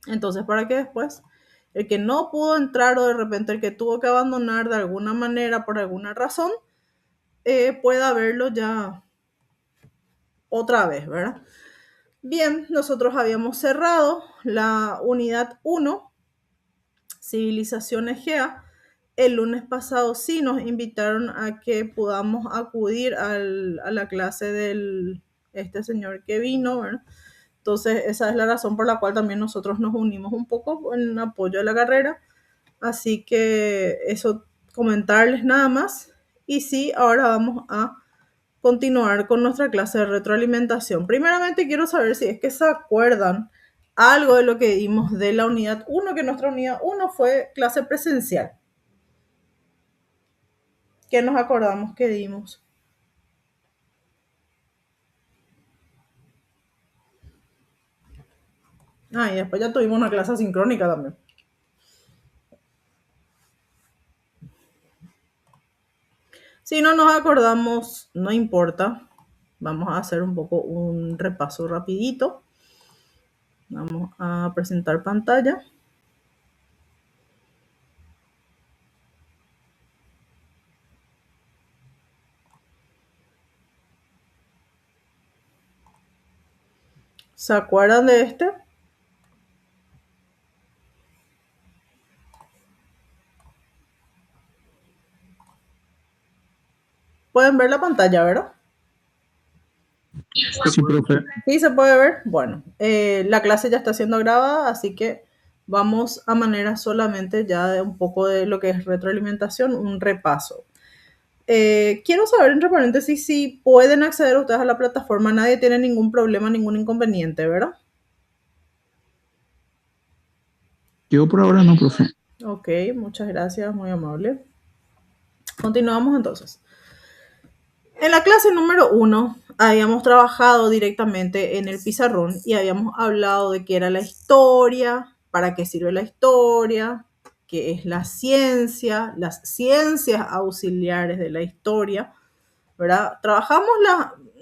Entonces, para que después el que no pudo entrar o de repente el que tuvo que abandonar de alguna manera por alguna razón, pueda verlo ya otra vez, ¿verdad? Bien, nosotros habíamos cerrado la unidad 1, Civilización Egea. El lunes pasado sí nos invitaron a que podamos acudir a la clase del este señor que vino, ¿verdad? Entonces, esa es la razón por la cual también nosotros nos unimos un poco en apoyo a la carrera. Así que eso, comentarles nada más. Y sí, ahora vamos a continuar con nuestra clase de retroalimentación. Primeramente quiero saber si es que se acuerdan algo de lo que dimos de la unidad 1, que nuestra unidad 1 fue clase presencial. ¿Qué nos acordamos que dimos? Ah, y después ya tuvimos una clase sincrónica también. Si no nos acordamos, no importa. Vamos a hacer un poco un repaso rapidito. Vamos a presentar pantalla. ¿Se acuerdan de este? Pueden ver la pantalla, ¿verdad? Sí, profe. Sí, se puede ver. Bueno, la clase ya está siendo grabada, así que vamos a manera solamente ya de un poco de lo que es retroalimentación, un repaso. Quiero saber, entre paréntesis, si pueden acceder ustedes a la plataforma. Nadie tiene ningún problema, ningún inconveniente, ¿verdad? Yo por ahora no, profe. Ok, muchas gracias, muy amable. Continuamos entonces. En la clase número 1 habíamos trabajado directamente en el pizarrón y habíamos hablado de qué era la historia, para qué sirve la historia, qué es la ciencia, las ciencias auxiliares de la historia, ¿verdad? Trabajamos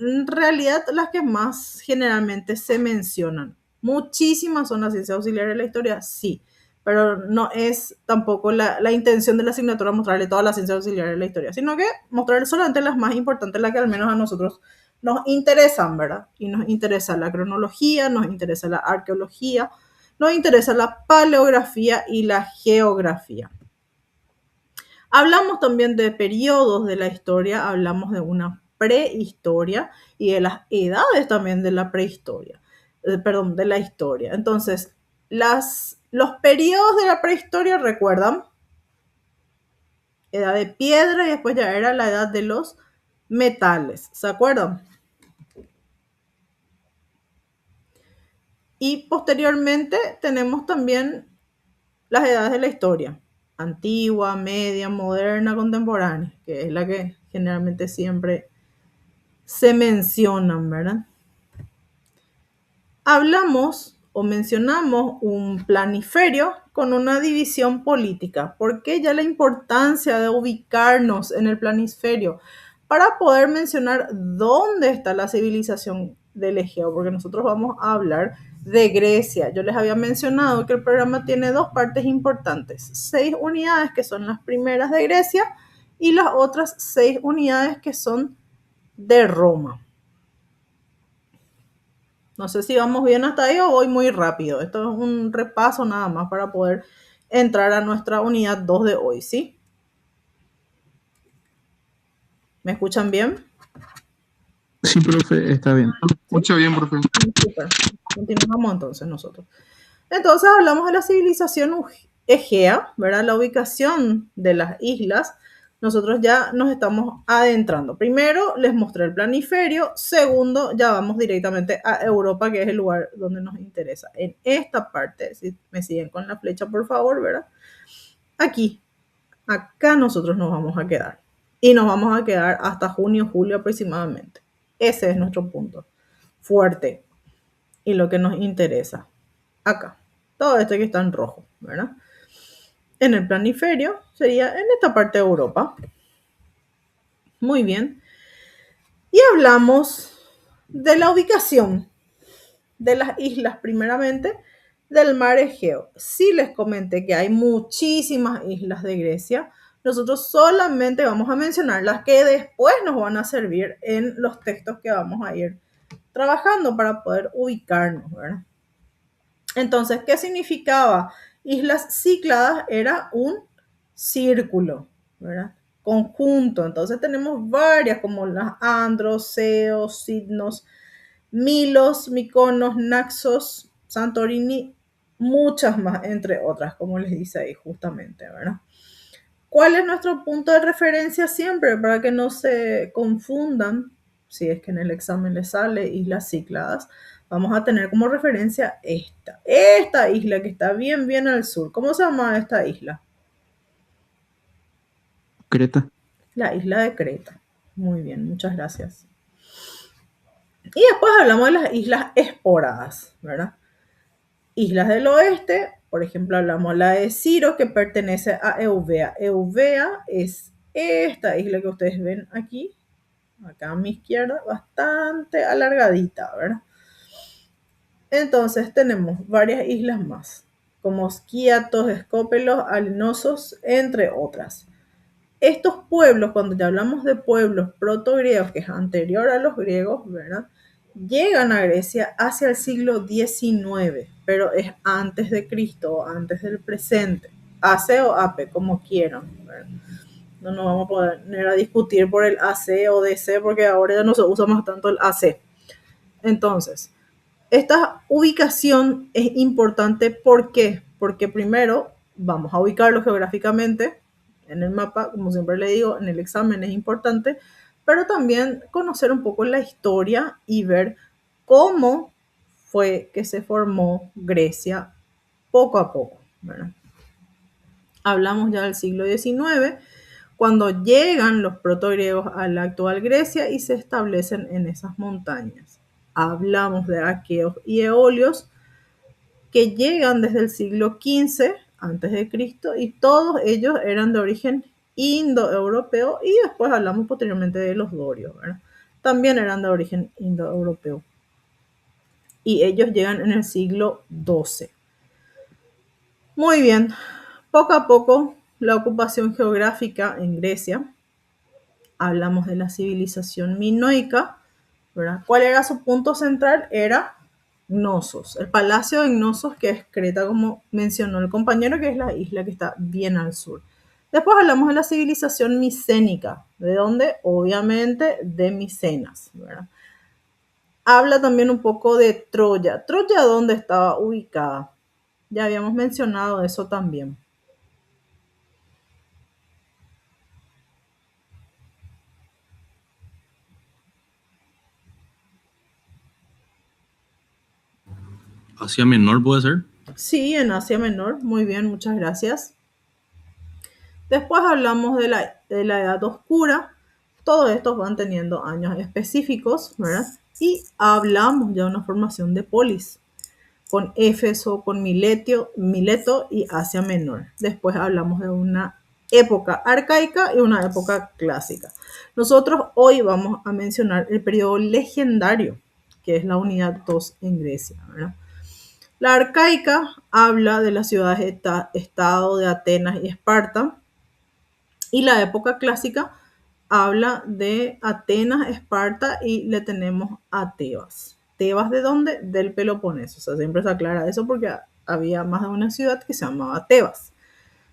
en realidad las que más generalmente se mencionan. Muchísimas son las ciencias auxiliares de la historia, sí, pero no es tampoco la intención de la asignatura mostrarle todas las ciencias auxiliares de la historia, sino que mostrarle solamente las más importantes, las que al menos a nosotros nos interesan, ¿verdad? Y nos interesa la cronología, nos interesa la arqueología, nos interesa la paleografía y la geografía. Hablamos también de periodos de la historia, hablamos de una prehistoria y de las edades también de la prehistoria, perdón, de la historia. Entonces, los periodos de la prehistoria, recuerdan, edad de piedra y después ya era la edad de los metales, ¿se acuerdan? Y posteriormente tenemos también las edades de la historia, antigua, media, moderna, contemporánea, que es la que generalmente siempre se mencionan, ¿verdad? Hablamos o mencionamos un planiferio con una división política. ¿Por qué ya la importancia de ubicarnos en el planiferio? Para poder mencionar dónde está la civilización del Egeo, porque nosotros vamos a hablar de Grecia. Yo les había mencionado que el programa tiene dos partes importantes, 6 unidades que son las primeras de Grecia y las otras 6 unidades que son de Roma. No sé si vamos bien hasta ahí o voy muy rápido. Esto es un repaso nada más para poder entrar a nuestra unidad 2 de hoy, ¿sí? ¿Me escuchan bien? Sí, profe, está bien. Mucho bien, profe. Super. Continuamos entonces nosotros. Entonces hablamos de la civilización egea, ¿verdad? La ubicación de las islas. Nosotros ya nos estamos adentrando. Primero les mostré el planiferio. Segundo, ya vamos directamente a Europa, que es el lugar donde nos interesa. En esta parte, si me siguen con la flecha, por favor, ¿verdad? Aquí, acá nosotros nos vamos a quedar. Y nos vamos a quedar hasta junio, julio aproximadamente. Ese es nuestro punto fuerte y lo que nos interesa. Acá. Todo esto que está en rojo, ¿verdad? En el planiferio sería en esta parte de Europa. Muy bien. Y hablamos de la ubicación de las islas primeramente del mar Egeo. Sí les comenté que hay muchísimas islas de Grecia. Nosotros solamente vamos a mencionar las que después nos van a servir en los textos que vamos a ir trabajando para poder ubicarnos, ¿verdad? Entonces, ¿qué significaba? Islas Cícladas era un círculo, ¿verdad? Conjunto. Entonces tenemos varias como las Andros, Ceos, Sidnos, Milos, Mykonos, Naxos, Santorini, muchas más, entre otras, como les dice ahí justamente, ¿verdad? ¿Cuál es nuestro punto de referencia siempre para que no se confundan? Si es que en el examen les sale islas Cícladas, vamos a tener como referencia esta isla que está bien, bien al sur. ¿Cómo se llama esta isla? Creta. La isla de Creta. Muy bien, muchas gracias. Y después hablamos de las islas esporadas, ¿verdad? Islas del oeste, por ejemplo, hablamos la de Ciro, que pertenece a Eubea. Eubea es esta isla que ustedes ven aquí, acá a mi izquierda, bastante alargadita, ¿verdad? Entonces tenemos varias islas más, como Skiathos, Escópelos, Alinosos, entre otras. Estos pueblos, cuando ya hablamos de pueblos protogriegos, que es anterior a los griegos, ¿verdad? Llegan a Grecia hacia el siglo XIX, pero es antes de Cristo, antes del presente. AC o AP, como quieran, ¿verdad? No nos vamos a poner a discutir por el AC o DC, porque ahora ya no se usa más tanto el AC. Entonces, esta ubicación es importante, ¿por qué? Porque primero vamos a ubicarlo geográficamente en el mapa, como siempre le digo, en el examen es importante, pero también conocer un poco la historia y ver cómo fue que se formó Grecia poco a poco, ¿verdad? Hablamos ya del siglo XIX, cuando llegan los protogriegos a la actual Grecia y se establecen en esas montañas. Hablamos de aqueos y eolios que llegan desde el siglo XV antes de Cristo y todos ellos eran de origen indoeuropeo y después hablamos posteriormente de los dorios, ¿verdad? También eran de origen indoeuropeo y ellos llegan en el siglo XII. Muy bien, poco a poco la ocupación geográfica en Grecia, hablamos de la civilización minoica, ¿verdad? ¿Cuál era su punto central? Era Knossos, el palacio de Knossos, que es Creta, como mencionó el compañero, que es la isla que está bien al sur. Después hablamos de la civilización micénica, ¿de dónde? Obviamente de Micenas, ¿verdad? Habla también un poco de Troya. ¿Troya dónde estaba ubicada? Ya habíamos mencionado eso también. Asia Menor puede ser. Sí, en Asia Menor. Muy bien, muchas gracias. Después hablamos de la Edad Oscura. Todos estos van teniendo años específicos, ¿verdad? Y hablamos ya de una formación de polis, con Éfeso, con Mileto y Asia Menor. Después hablamos de una época arcaica y una época clásica. Nosotros hoy vamos a mencionar el periodo legendario, que es la unidad 2 en Grecia, ¿verdad? La arcaica habla de las ciudades-estado de Atenas y Esparta, y la época clásica habla de Atenas, Esparta y le tenemos a Tebas. ¿Tebas de dónde? Del Peloponeso. O sea, siempre se aclara eso porque había más de una ciudad que se llamaba Tebas.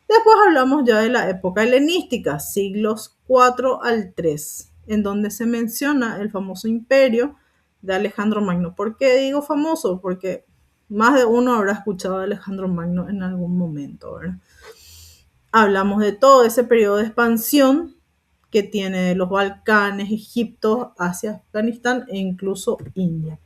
Después hablamos ya de la época helenística, siglos 4 al 3, en donde se menciona el famoso imperio de Alejandro Magno. ¿Por qué digo famoso? Porque más de uno habrá escuchado a Alejandro Magno en algún momento, ¿verdad? Hablamos de todo ese periodo de expansión que tiene de los Balcanes, Egipto, hacia Afganistán e incluso India.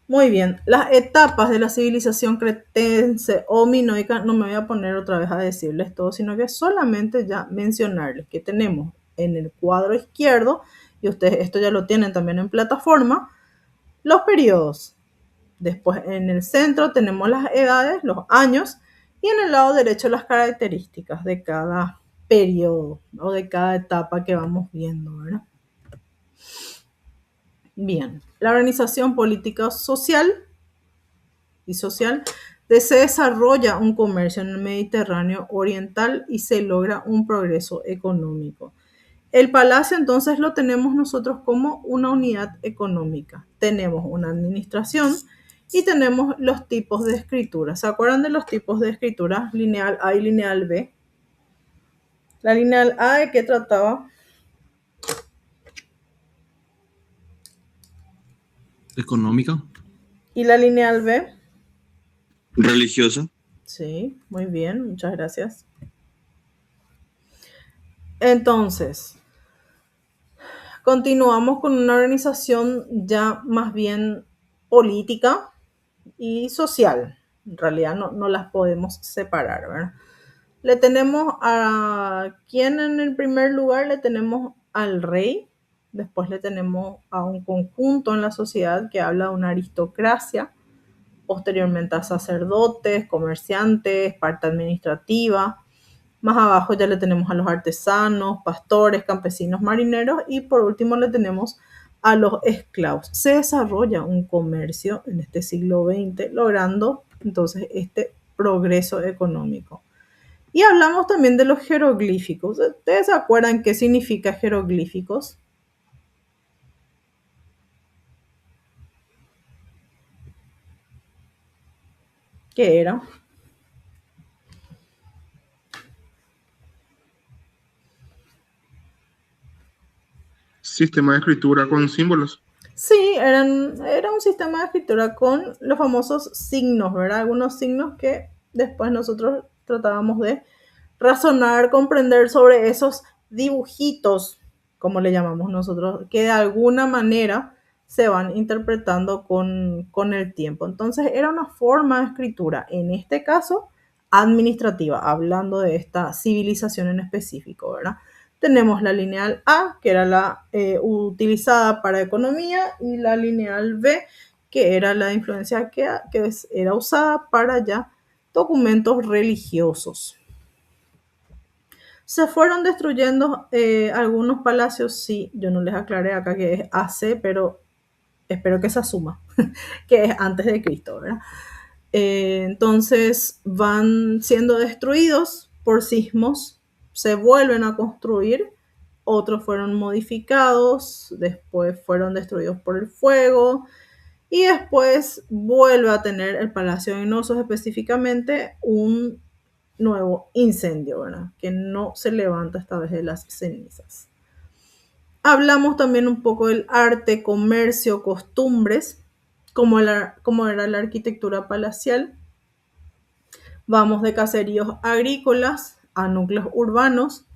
Muy bien, las etapas de la civilización cretense o minoica, no me voy a poner otra vez a decirles todo, sino que solamente ya mencionarles que tenemos en el cuadro izquierdo, y ustedes esto ya lo tienen también en plataforma, los periodos. Después en el centro tenemos las edades, los años, y en el lado derecho las características de cada periodo o de cada etapa que vamos viendo, ¿verdad? Bien, la organización política social y social, se desarrolla un comercio en el Mediterráneo oriental y se logra un progreso económico. El palacio entonces lo tenemos nosotros como una unidad económica. Tenemos una administración y tenemos los tipos de escritura. ¿Se acuerdan de los tipos de escritura? Lineal A y lineal B. La lineal A, ¿de qué trataba? Económica. ¿Y la lineal B? Religiosa. Sí, muy bien, muchas gracias. Entonces, continuamos con una organización ya más bien política y social. En realidad no las podemos separar, ¿verdad? Le tenemos a quién en el primer lugar, le tenemos al rey, después le tenemos a un conjunto en la sociedad que habla de una aristocracia, posteriormente a sacerdotes, comerciantes, parte administrativa. Más abajo ya le tenemos a los artesanos, pastores, campesinos, marineros y por último le tenemos a los esclavos. Se desarrolla un comercio en este siglo XX, logrando entonces este progreso económico. Y hablamos también de los jeroglíficos. ¿Ustedes se acuerdan qué significa jeroglíficos? ¿Qué era? Sistema de escritura con símbolos. Sí, era un sistema de escritura con los famosos signos, ¿verdad? Algunos signos que después nosotros tratábamos de razonar, comprender sobre esos dibujitos, como le llamamos nosotros, que de alguna manera se van interpretando con el tiempo. Entonces era una forma de escritura, en este caso administrativa, hablando de esta civilización en específico, ¿verdad? Tenemos la lineal A, que era la utilizada para economía, y la lineal B, que era la influencia que era usada para ya documentos religiosos. Se fueron destruyendo algunos palacios, sí, yo no les aclaré acá que es AC, pero espero que se asuma, que es antes de Cristo, ¿verdad? Entonces van siendo destruidos por sismos, se vuelven a construir, otros fueron modificados, después fueron destruidos por el fuego y después vuelve a tener el Palacio de Knossos específicamente un nuevo incendio, ¿verdad? Que no se levanta esta vez de las cenizas. Hablamos también un poco del arte, comercio, costumbres, como era la arquitectura palacial. Vamos de caseríos agrícolas a núcleos urbanos,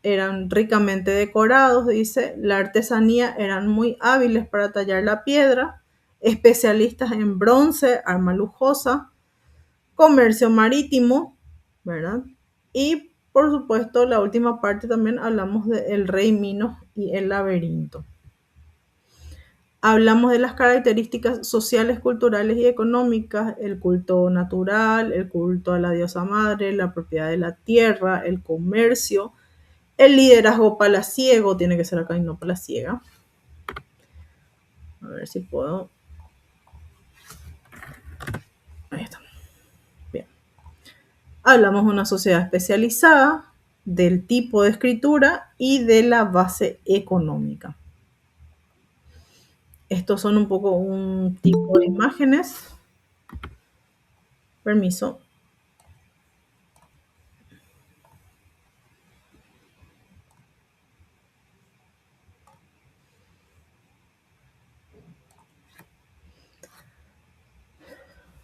eran ricamente decorados, dice, la artesanía eran muy hábiles para tallar la piedra, especialistas en bronce, arma lujosa, comercio marítimo, ¿verdad? Y por supuesto, la última parte también hablamos del rey Minos y el laberinto. Hablamos de las características sociales, culturales y económicas, el culto natural, el culto a la diosa madre, la propiedad de la tierra, el comercio, el liderazgo palaciego, tiene que ser acá y no palaciega. A ver si puedo. Ahí está. Bien. Hablamos de una sociedad especializada, del tipo de escritura y de la base económica. Estos son un poco un tipo de imágenes. Permiso.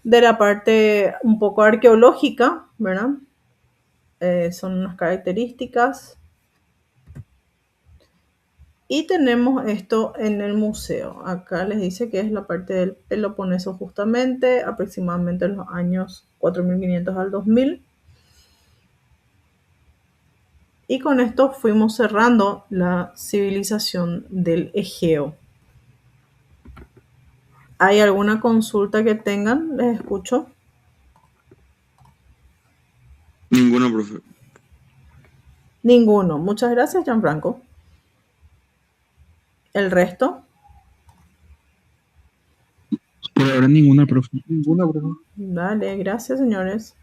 De la parte un poco arqueológica, ¿verdad? Son unas características. Y tenemos esto en el museo. Acá les dice que es la parte del Peloponeso justamente, aproximadamente en los años 4500 al 2000. Y con esto fuimos cerrando la civilización del Egeo. ¿Hay alguna consulta que tengan? Les escucho. Ninguno, profe. Ninguno. Muchas gracias, Gianfranco. ¿El resto? Por Por ahora ninguna, profe. Dale, gracias, señores.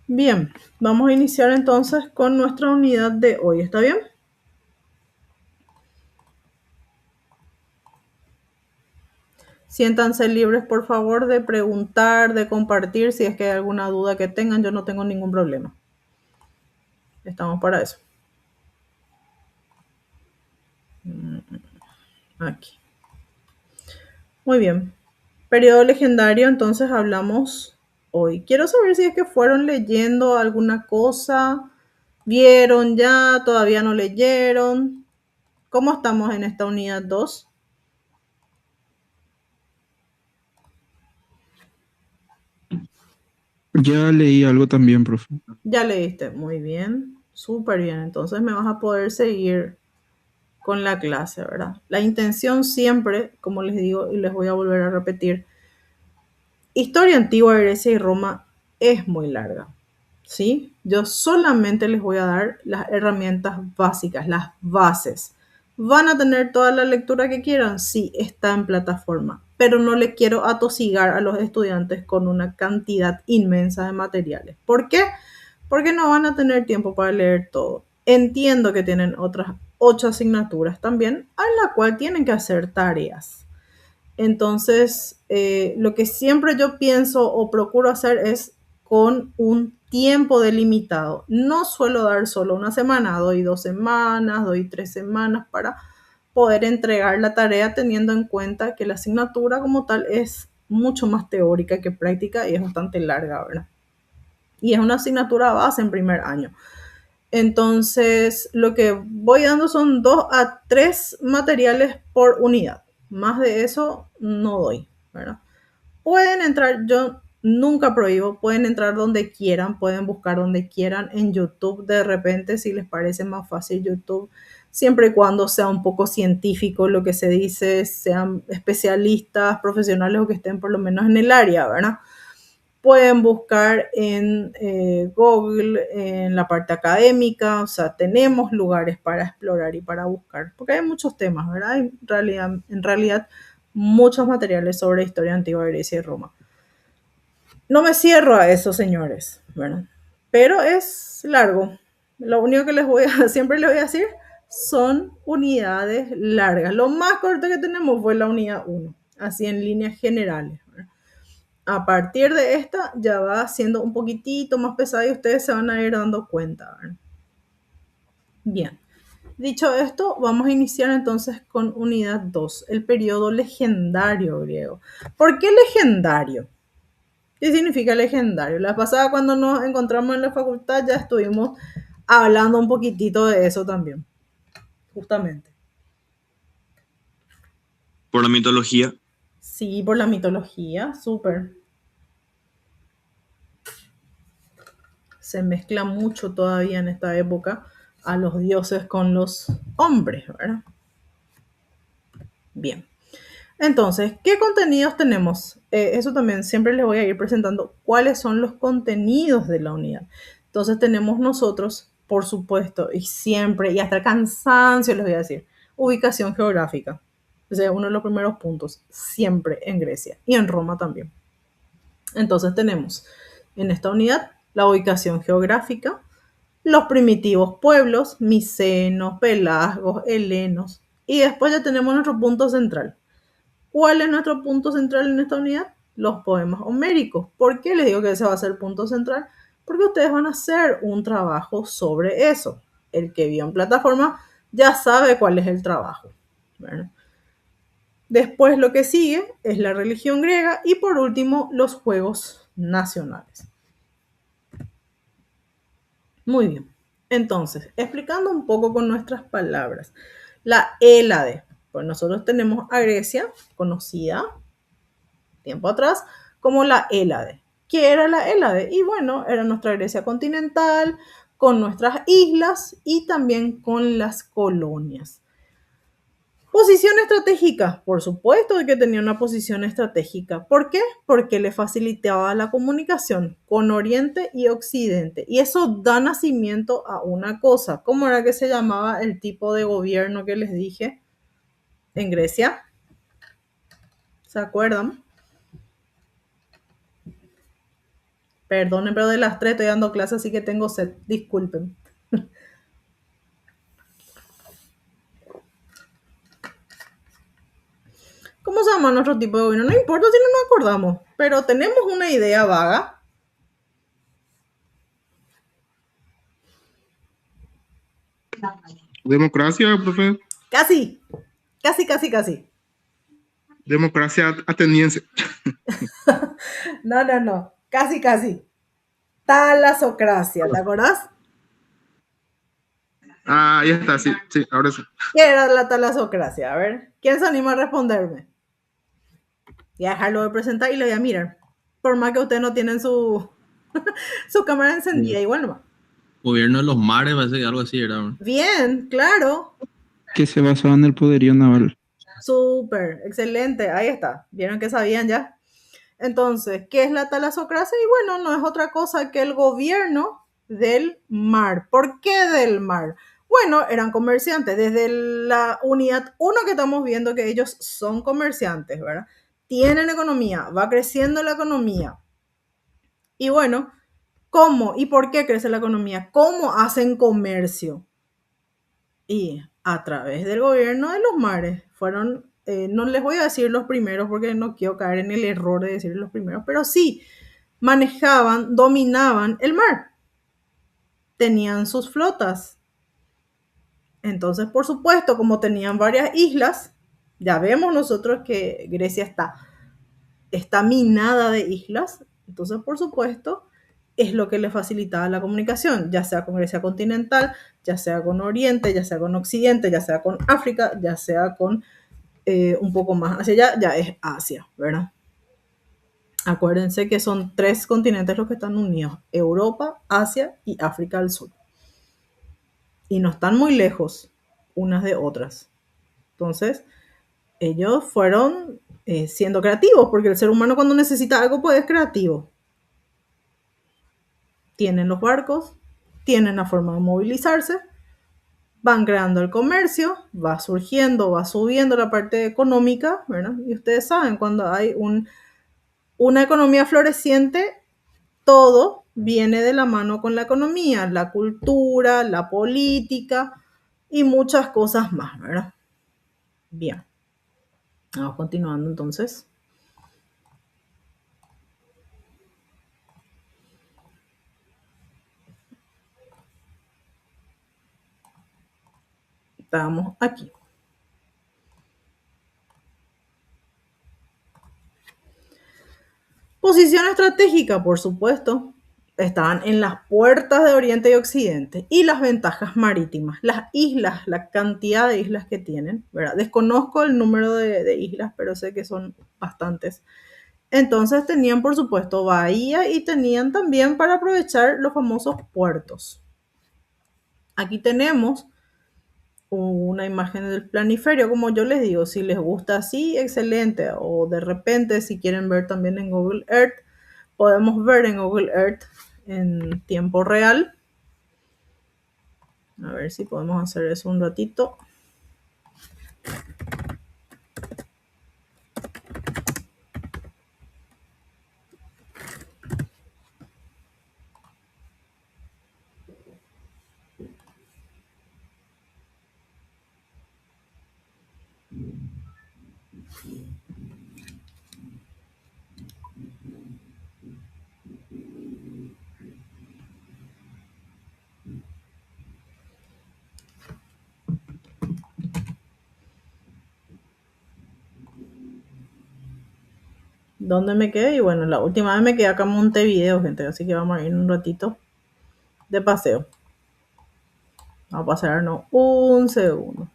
Bien, vamos a iniciar entonces con nuestra unidad de hoy, ¿está bien? Siéntanse libres, por favor, de preguntar, de compartir si es que hay alguna duda que tengan. Yo no tengo ningún problema. Estamos para eso. Aquí. Muy bien. Periodo legendario, entonces hablamos hoy. Quiero saber si es que fueron leyendo alguna cosa, vieron ya, todavía no leyeron. ¿Cómo estamos en esta unidad 2? Ya leí algo también, profe. Ya leíste, muy bien, súper bien. Entonces me vas a poder seguir con la clase, ¿verdad? La intención siempre, como les digo y les voy a volver a repetir, historia antigua de Grecia y Roma es muy larga, ¿sí? Yo solamente les voy a dar las herramientas básicas, las bases. ¿Van a tener toda la lectura que quieran? Sí, está en plataforma, pero no le quiero atosigar a los estudiantes con una cantidad inmensa de materiales. ¿Por qué? Porque no van a tener tiempo para leer todo. Entiendo que tienen otras 8 asignaturas también, a la cual tienen que hacer tareas. Entonces, lo que siempre yo pienso o procuro hacer es con un tiempo delimitado. No suelo dar solo una semana, doy 2 semanas, doy 3 semanas para poder entregar la tarea teniendo en cuenta que la asignatura como tal es mucho más teórica que práctica y es bastante larga, ¿verdad? Y es una asignatura base en primer año. Entonces, lo que voy dando son 2 a 3 materiales por unidad. Más de eso no doy, ¿verdad? Pueden entrar, yo nunca prohíbo, pueden entrar donde quieran, pueden buscar donde quieran en YouTube de repente si les parece más fácil YouTube, siempre y cuando sea un poco científico lo que se dice, sean especialistas, profesionales o que estén por lo menos en el área, ¿verdad? Pueden buscar en Google, en la parte académica, o sea, tenemos lugares para explorar y para buscar, porque hay muchos temas, ¿verdad? En realidad muchos materiales sobre historia antigua de Grecia y Roma. No me cierro a eso, señores, ¿verdad? Pero es largo. Lo único que siempre les voy a decir son unidades largas. Lo más corto que tenemos fue la unidad 1, así en líneas generales, ¿verdad? A partir de esta ya va siendo un poquitito más pesada y ustedes se van a ir dando cuenta, ¿verdad? Bien, dicho esto, vamos a iniciar entonces con unidad 2, el periodo legendario griego. ¿Por qué legendario? ¿Qué significa legendario? La pasada cuando nos encontramos en la facultad ya estuvimos hablando un poquitito de eso también, justamente. Por la mitología. Sí, por la mitología, súper. Se mezcla mucho todavía en esta época a los dioses con los hombres, ¿verdad? Bien. Entonces, ¿qué contenidos tenemos? Eso también siempre les voy a ir presentando cuáles son los contenidos de la unidad. Entonces tenemos nosotros, por supuesto, y siempre, y hasta el cansancio les voy a decir, ubicación geográfica. O sea, uno de los primeros puntos, siempre en Grecia y en Roma también. Entonces tenemos en esta unidad la ubicación geográfica, los primitivos pueblos, micenos, pelasgos, helenos, y después ya tenemos nuestro punto central. ¿Cuál es nuestro punto central en esta unidad? Los poemas homéricos. ¿Por qué les digo que ese va a ser el punto central? Porque ustedes van a hacer un trabajo sobre eso. El que vio en plataforma ya sabe cuál es el trabajo, ¿verdad? Después lo que sigue es la religión griega y por último los juegos nacionales. Muy bien. Entonces, explicando un poco con nuestras palabras, la Hélade. Pues nosotros tenemos a Grecia, conocida tiempo atrás, como la Hélade. ¿Qué era la Hélade? Y bueno, era nuestra Grecia continental, con nuestras islas y también con las colonias. Posición estratégica, por supuesto que tenía una posición estratégica. ¿Por qué? Porque le facilitaba la comunicación con Oriente y Occidente. Y eso da nacimiento a una cosa. ¿Cómo era que se llamaba el tipo de gobierno que les dije en Grecia? ¿Se acuerdan? Perdonen, pero de las 3 estoy dando clase, así que tengo sed. Disculpen. ¿Cómo se llama nuestro tipo de gobierno? No importa si no nos acordamos, pero tenemos una idea vaga. Democracia, profe. Casi, casi. Democracia ateniense. No. Casi. Talasocracia, ¿te acordás? Ah, ahí está, sí, ahora sí. ¿Qué era la talasocracia? A ver, ¿quién se anima a responderme? Voy a dejarlo de presentar y lo voy a mirar. Por más que ustedes no tienen su cámara encendida, igual no va. Gobierno de los mares, parece que algo así era, ¿no? Bien, claro. Que se basaba en el poderío naval. Súper, excelente. Ahí está. ¿Vieron que sabían ya? Entonces, ¿qué es la talasocracia? Y bueno, no es otra cosa que el gobierno del mar. ¿Por qué del mar? Bueno, eran comerciantes. Desde la unidad 1 que estamos viendo que ellos son comerciantes, ¿verdad? Tienen economía, va creciendo la economía. Y bueno, ¿cómo y por qué crece la economía? ¿Cómo hacen comercio? Y a través del gobierno de los mares. Fueron, no les voy a decir los primeros porque no quiero caer en el error de decir los primeros, pero sí, manejaban, dominaban el mar. Tenían sus flotas. Entonces, por supuesto, como tenían varias islas, ya vemos nosotros que Grecia está minada de islas. Entonces, por supuesto, es lo que le facilitaba la comunicación, ya sea con Grecia continental, ya sea con Oriente, ya sea con Occidente, ya sea con África, ya sea con un poco más hacia allá, ya es Asia, ¿verdad? Acuérdense que son 3 continentes los que están unidos, Europa, Asia y África del Sur. Y no están muy lejos unas de otras. Entonces, ellos fueron siendo creativos, porque el ser humano cuando necesita algo pues es creativo. Tienen los barcos, tienen la forma de movilizarse, van creando el comercio, va surgiendo, va subiendo la parte económica, ¿verdad? Y ustedes saben, cuando hay una economía floreciente, todo viene de la mano con la economía, la cultura, la política y muchas cosas más, ¿verdad? Bien, vamos continuando entonces. Estamos aquí. Posición estratégica, por supuesto, estaban en las puertas de Oriente y Occidente y las ventajas marítimas, las islas, la cantidad de islas que tienen, ¿verdad? Desconozco el número de islas, pero sé que son bastantes. Entonces tenían, por supuesto, bahía y tenían también para aprovechar los famosos puertos. Aquí tenemos una imagen del planiferio, como yo les digo, si les gusta así, excelente, o de repente si quieren ver también en Google Earth, podemos ver en Google Earth en tiempo real. A ver si podemos hacer eso un ratito. ¿Dónde me quedé? Y bueno, la última vez me quedé acá en Montevideo, gente, así que vamos a ir un ratito de paseo. Vamos a pasarnos un segundo.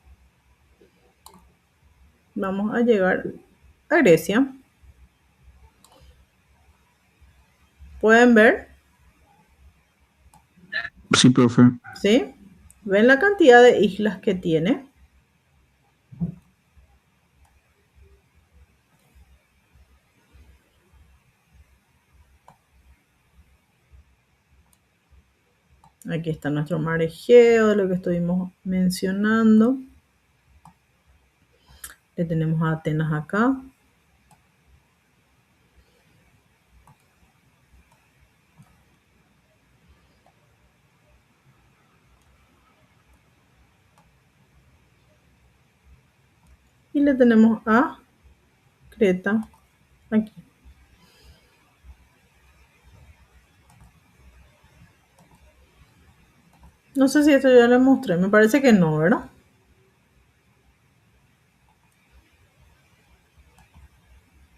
Vamos a llegar a Grecia. ¿Pueden ver? Sí, profe. ¿Sí? ¿Ven la cantidad de islas que tiene? Aquí está nuestro mar Egeo, de lo que estuvimos mencionando. Le tenemos a Atenas acá. Y le tenemos a Creta aquí. No sé si esto ya le mostré, me parece que no, ¿verdad?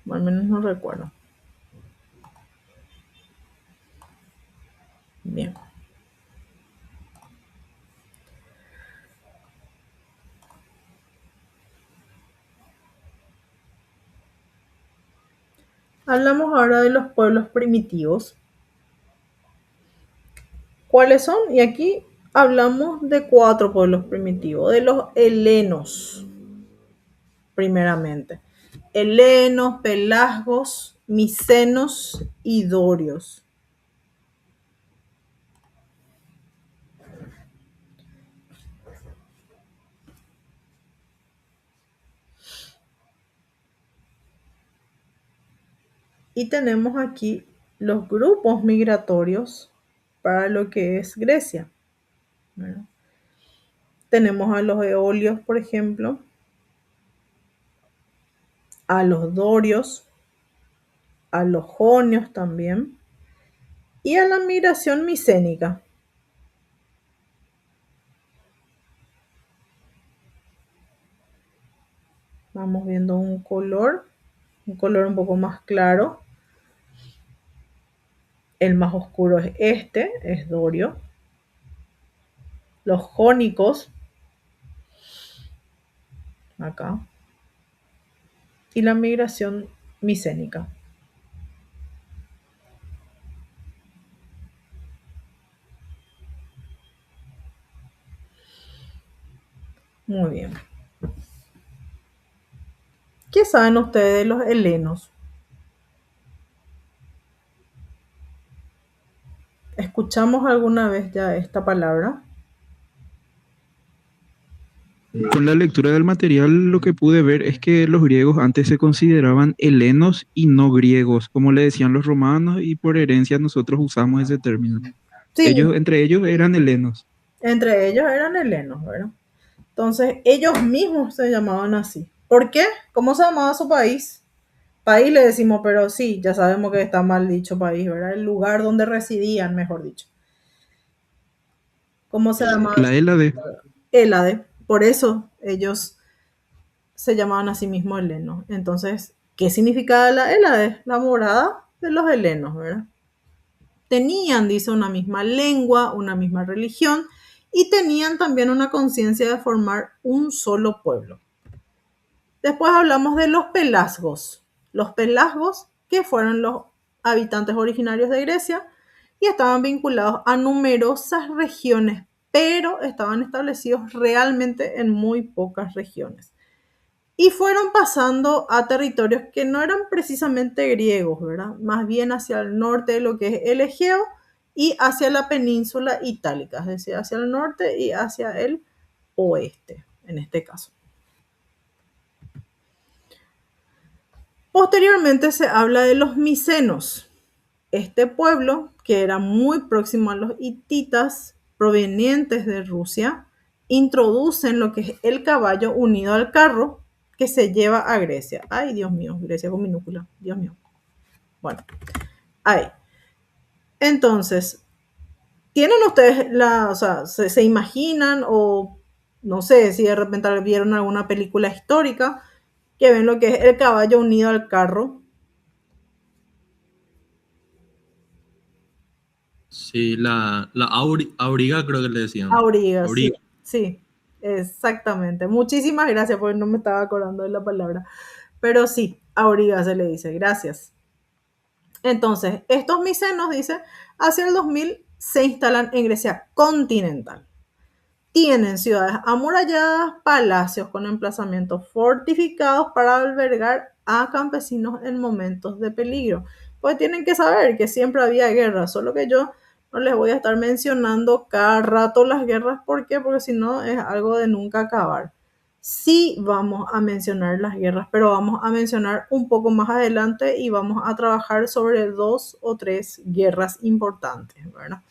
O al menos no recuerdo. Bien. Hablamos ahora de los pueblos primitivos. ¿Cuáles son? Y aquí hablamos de 4 pueblos primitivos, de los helenos, primeramente. Helenos, pelasgos, micenos y dorios. Y tenemos aquí los grupos migratorios para lo que es Grecia, ¿verdad? Tenemos a los eolios, por ejemplo, a los dorios, a los jonios también, y a la migración micénica. Vamos viendo un color un poco más claro. El más oscuro es este, es dorio. Los jónicos, acá. Y la migración micénica. Muy bien. ¿Qué saben ustedes de los helenos? ¿Escuchamos alguna vez ya esta palabra? Con la lectura del material lo que pude ver es que los griegos antes se consideraban helenos y no griegos, como le decían los romanos, y por herencia nosotros usamos ese término. Sí, Entre ellos eran helenos. entre ellos eran helenos, ¿verdad? Entonces, ellos mismos se llamaban así. ¿Por qué? ¿Cómo se llamaba su país? País le decimos, pero sí, ya sabemos que está mal dicho país, ¿verdad? El lugar donde residían, mejor dicho. ¿Cómo se llamaba? La Hélade. Hélade. Por eso ellos se llamaban a sí mismos helenos. Entonces, ¿qué significaba la Hélade? La morada de los helenos, ¿verdad? Tenían, dice, una misma lengua, una misma religión y tenían también una conciencia de formar un solo pueblo. Después hablamos de los pelasgos. Los pelasgos, que fueron los habitantes originarios de Grecia y estaban vinculados a numerosas regiones, pero estaban establecidos realmente en muy pocas regiones. Y fueron pasando a territorios que no eran precisamente griegos, ¿verdad? Más bien hacia el norte de lo que es el Egeo y hacia la península itálica, es decir, hacia el norte y hacia el oeste, en este caso. Posteriormente se habla de los micenos. Este pueblo, que era muy próximo a los hititas provenientes de Rusia, introducen lo que es el caballo unido al carro que se lleva a Grecia. Ay, Dios mío, Grecia con minúscula, Dios mío. Bueno, ahí. Entonces, ¿tienen ustedes o sea, se imaginan o no sé si de repente vieron alguna película histórica que ven lo que es el caballo unido al carro? Sí, la auriga creo que le decían. Auriga, Auriga. sí, exactamente. Muchísimas gracias porque no me estaba acordando de la palabra. Pero sí, auriga se le dice, gracias. Entonces, estos micenos, dice, hacia el 2000 se instalan en Grecia continental. Tienen ciudades amuralladas, palacios con emplazamientos fortificados para albergar a campesinos en momentos de peligro. Pues tienen que saber que siempre había guerra, solo que yo no les voy a estar mencionando cada rato las guerras. ¿Por qué? Porque si no es algo de nunca acabar. Sí vamos a mencionar las guerras, pero vamos a mencionar un poco más adelante y vamos a trabajar sobre 2 o 3 guerras importantes, ¿verdad?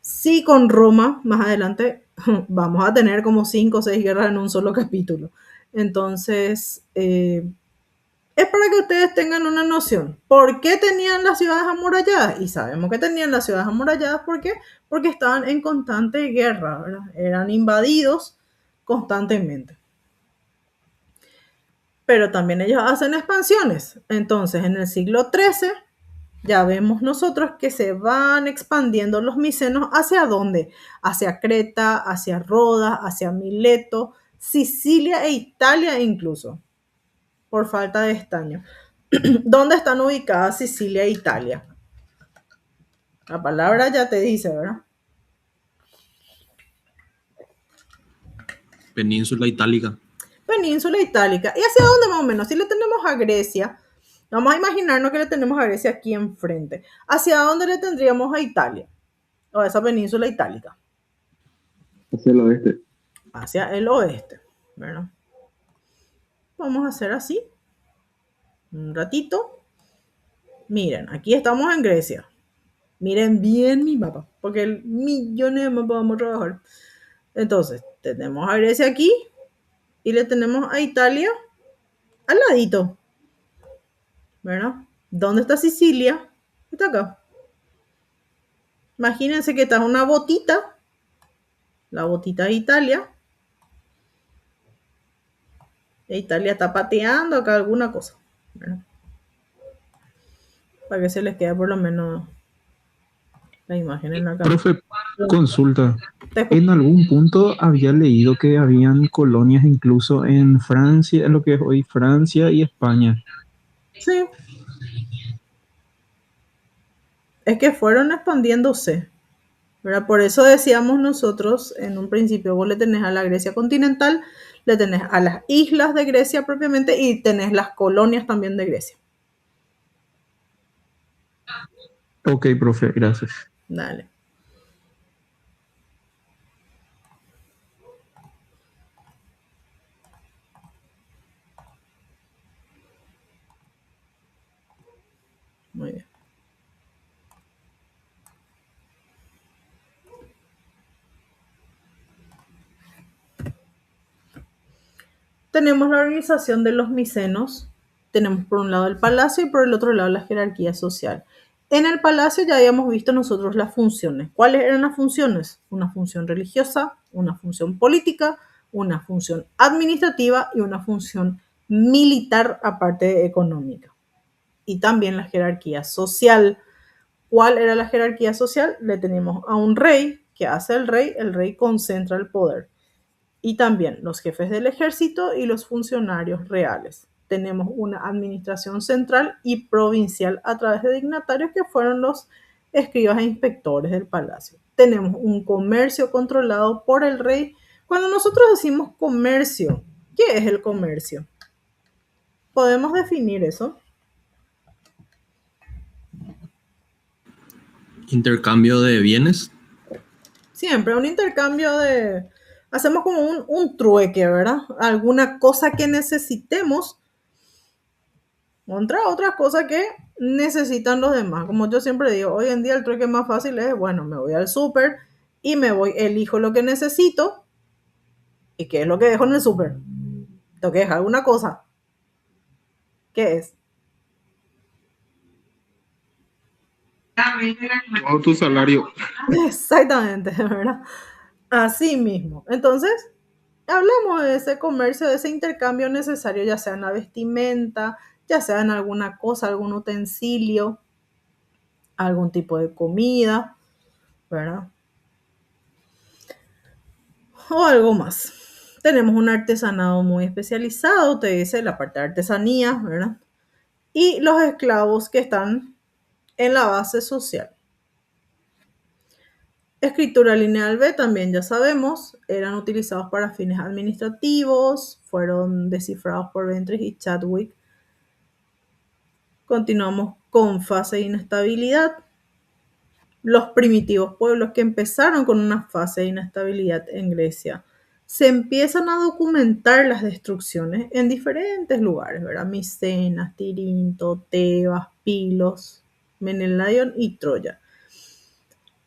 Sí, con Roma, más adelante vamos a tener como 5 o 6 guerras en un solo capítulo. Entonces, es para que ustedes tengan una noción. ¿Por qué tenían las ciudades amuralladas? Y sabemos que tenían las ciudades amuralladas porque estaban en constante guerra, ¿verdad? Eran invadidos constantemente. Pero también ellos hacen expansiones. Entonces, en el siglo XIII, ya vemos nosotros que se van expandiendo los micenos. ¿Hacia dónde? Hacia Creta, hacia Rodas, hacia Mileto, Sicilia e Italia incluso, por falta de estaño. ¿Dónde están ubicadas Sicilia e Italia? La palabra ya te dice, ¿verdad? Península Itálica. Península Itálica. ¿Y hacia dónde más o menos? Si le tenemos a Grecia, vamos a imaginarnos que le tenemos a Grecia aquí enfrente. ¿Hacia dónde le tendríamos a Italia? O a esa península itálica. Hacia el oeste. Hacia el oeste, ¿verdad? Vamos a hacer así. Un ratito. Miren, aquí estamos en Grecia. Miren bien mi mapa, porque millones de mapas vamos a trabajar. Entonces, tenemos a Grecia aquí y le tenemos a Italia al ladito, ¿verdad? ¿Dónde está Sicilia? Está acá. Imagínense que está una botita, la botita de Italia. E Italia está pateando acá alguna cosa, ¿verdad? Para que se les quede por lo menos la imagen en la cabeza. Profe, consulta. En algún punto había leído que habían colonias incluso en Francia, en lo que es hoy Francia y España. Sí. Es que fueron expandiéndose, ¿verdad? Por eso decíamos nosotros en un principio, vos le tenés a la Grecia continental, le tenés a las islas de Grecia propiamente y tenés las colonias también de Grecia. Ok, profe, gracias. Dale. Muy bien. Tenemos la organización de los micenos. Tenemos por un lado el palacio y por el otro lado la jerarquía social. En el palacio ya habíamos visto nosotros las funciones. ¿Cuáles eran las funciones? Una función religiosa, una función política, una función administrativa y una función militar aparte de económica. Y también la jerarquía social. ¿Cuál era la jerarquía social? Le tenemos a un rey. ¿Qué hace el rey concentra el poder. Y también los jefes del ejército y los funcionarios reales. Tenemos una administración central y provincial a través de dignatarios que fueron los escribas e inspectores del palacio. Tenemos un comercio controlado por el rey. Cuando nosotros decimos comercio, ¿qué es el comercio? ¿Podemos definir eso? Intercambio de bienes. Siempre un intercambio de... Hacemos como un trueque, ¿verdad? Alguna cosa que necesitemos contra otras cosas que necesitan los demás. Como yo siempre digo, hoy en día el trueque más fácil es, bueno, me voy al súper y elijo lo que necesito. ¿Y qué es lo que dejo en el súper? Tengo que dejar alguna cosa. ¿Qué es? Todo tu salario. Exactamente, ¿verdad? Así mismo. Entonces, hablamos de ese comercio, de ese intercambio necesario, ya sea en la vestimenta, ya sea en alguna cosa, algún utensilio, algún tipo de comida, ¿verdad? O algo más. Tenemos un artesanado muy especializado, te dice la parte de artesanía, ¿verdad? Y los esclavos que están en la base social. Escritura lineal B también ya sabemos, eran utilizados para fines administrativos, fueron descifrados por Ventris y Chadwick. Continuamos con fase de inestabilidad. Los primitivos pueblos que empezaron con una fase de inestabilidad en Grecia. Se empiezan a documentar las destrucciones en diferentes lugares, ¿verdad? Micenas, Tirinto, Tebas, Pilos, Menelaion y Troya.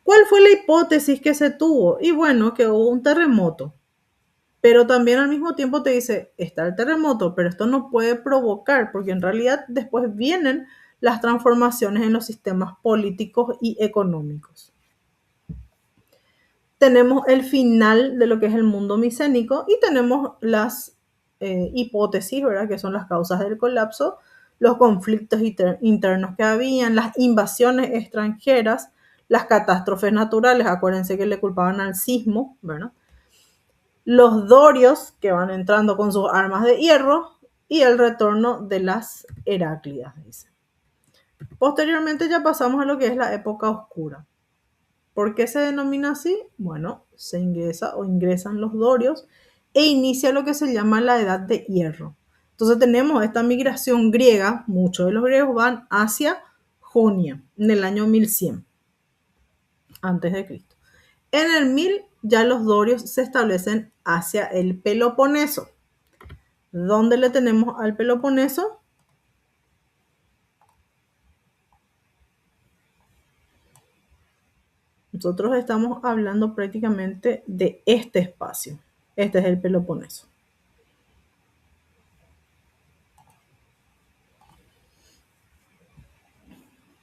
¿Cuál fue la hipótesis que se tuvo? Y bueno, que hubo un terremoto. Pero también al mismo tiempo te dice, está el terremoto, pero esto no puede provocar, porque en realidad después vienen las transformaciones en los sistemas políticos y económicos. Tenemos el final de lo que es el mundo micénico y tenemos las hipótesis, ¿verdad? Que son las causas del colapso, los conflictos internos que habían, las invasiones extranjeras, las catástrofes naturales, acuérdense que le culpaban al sismo, ¿verdad? Los dorios que van entrando con sus armas de hierro y el retorno de las Heráclidas, dice. Posteriormente ya pasamos a lo que es la época oscura. ¿Por qué se denomina así? Bueno, se ingresa o ingresan los dorios e inicia lo que se llama la Edad de Hierro. Entonces tenemos esta migración griega, muchos de los griegos van hacia Jonia en el año 1100 antes de Cristo. En el 1000 ya los dorios se establecen hacia el Peloponeso. ¿Dónde le tenemos al Peloponeso? Nosotros estamos hablando prácticamente de este espacio. Este es el Peloponeso.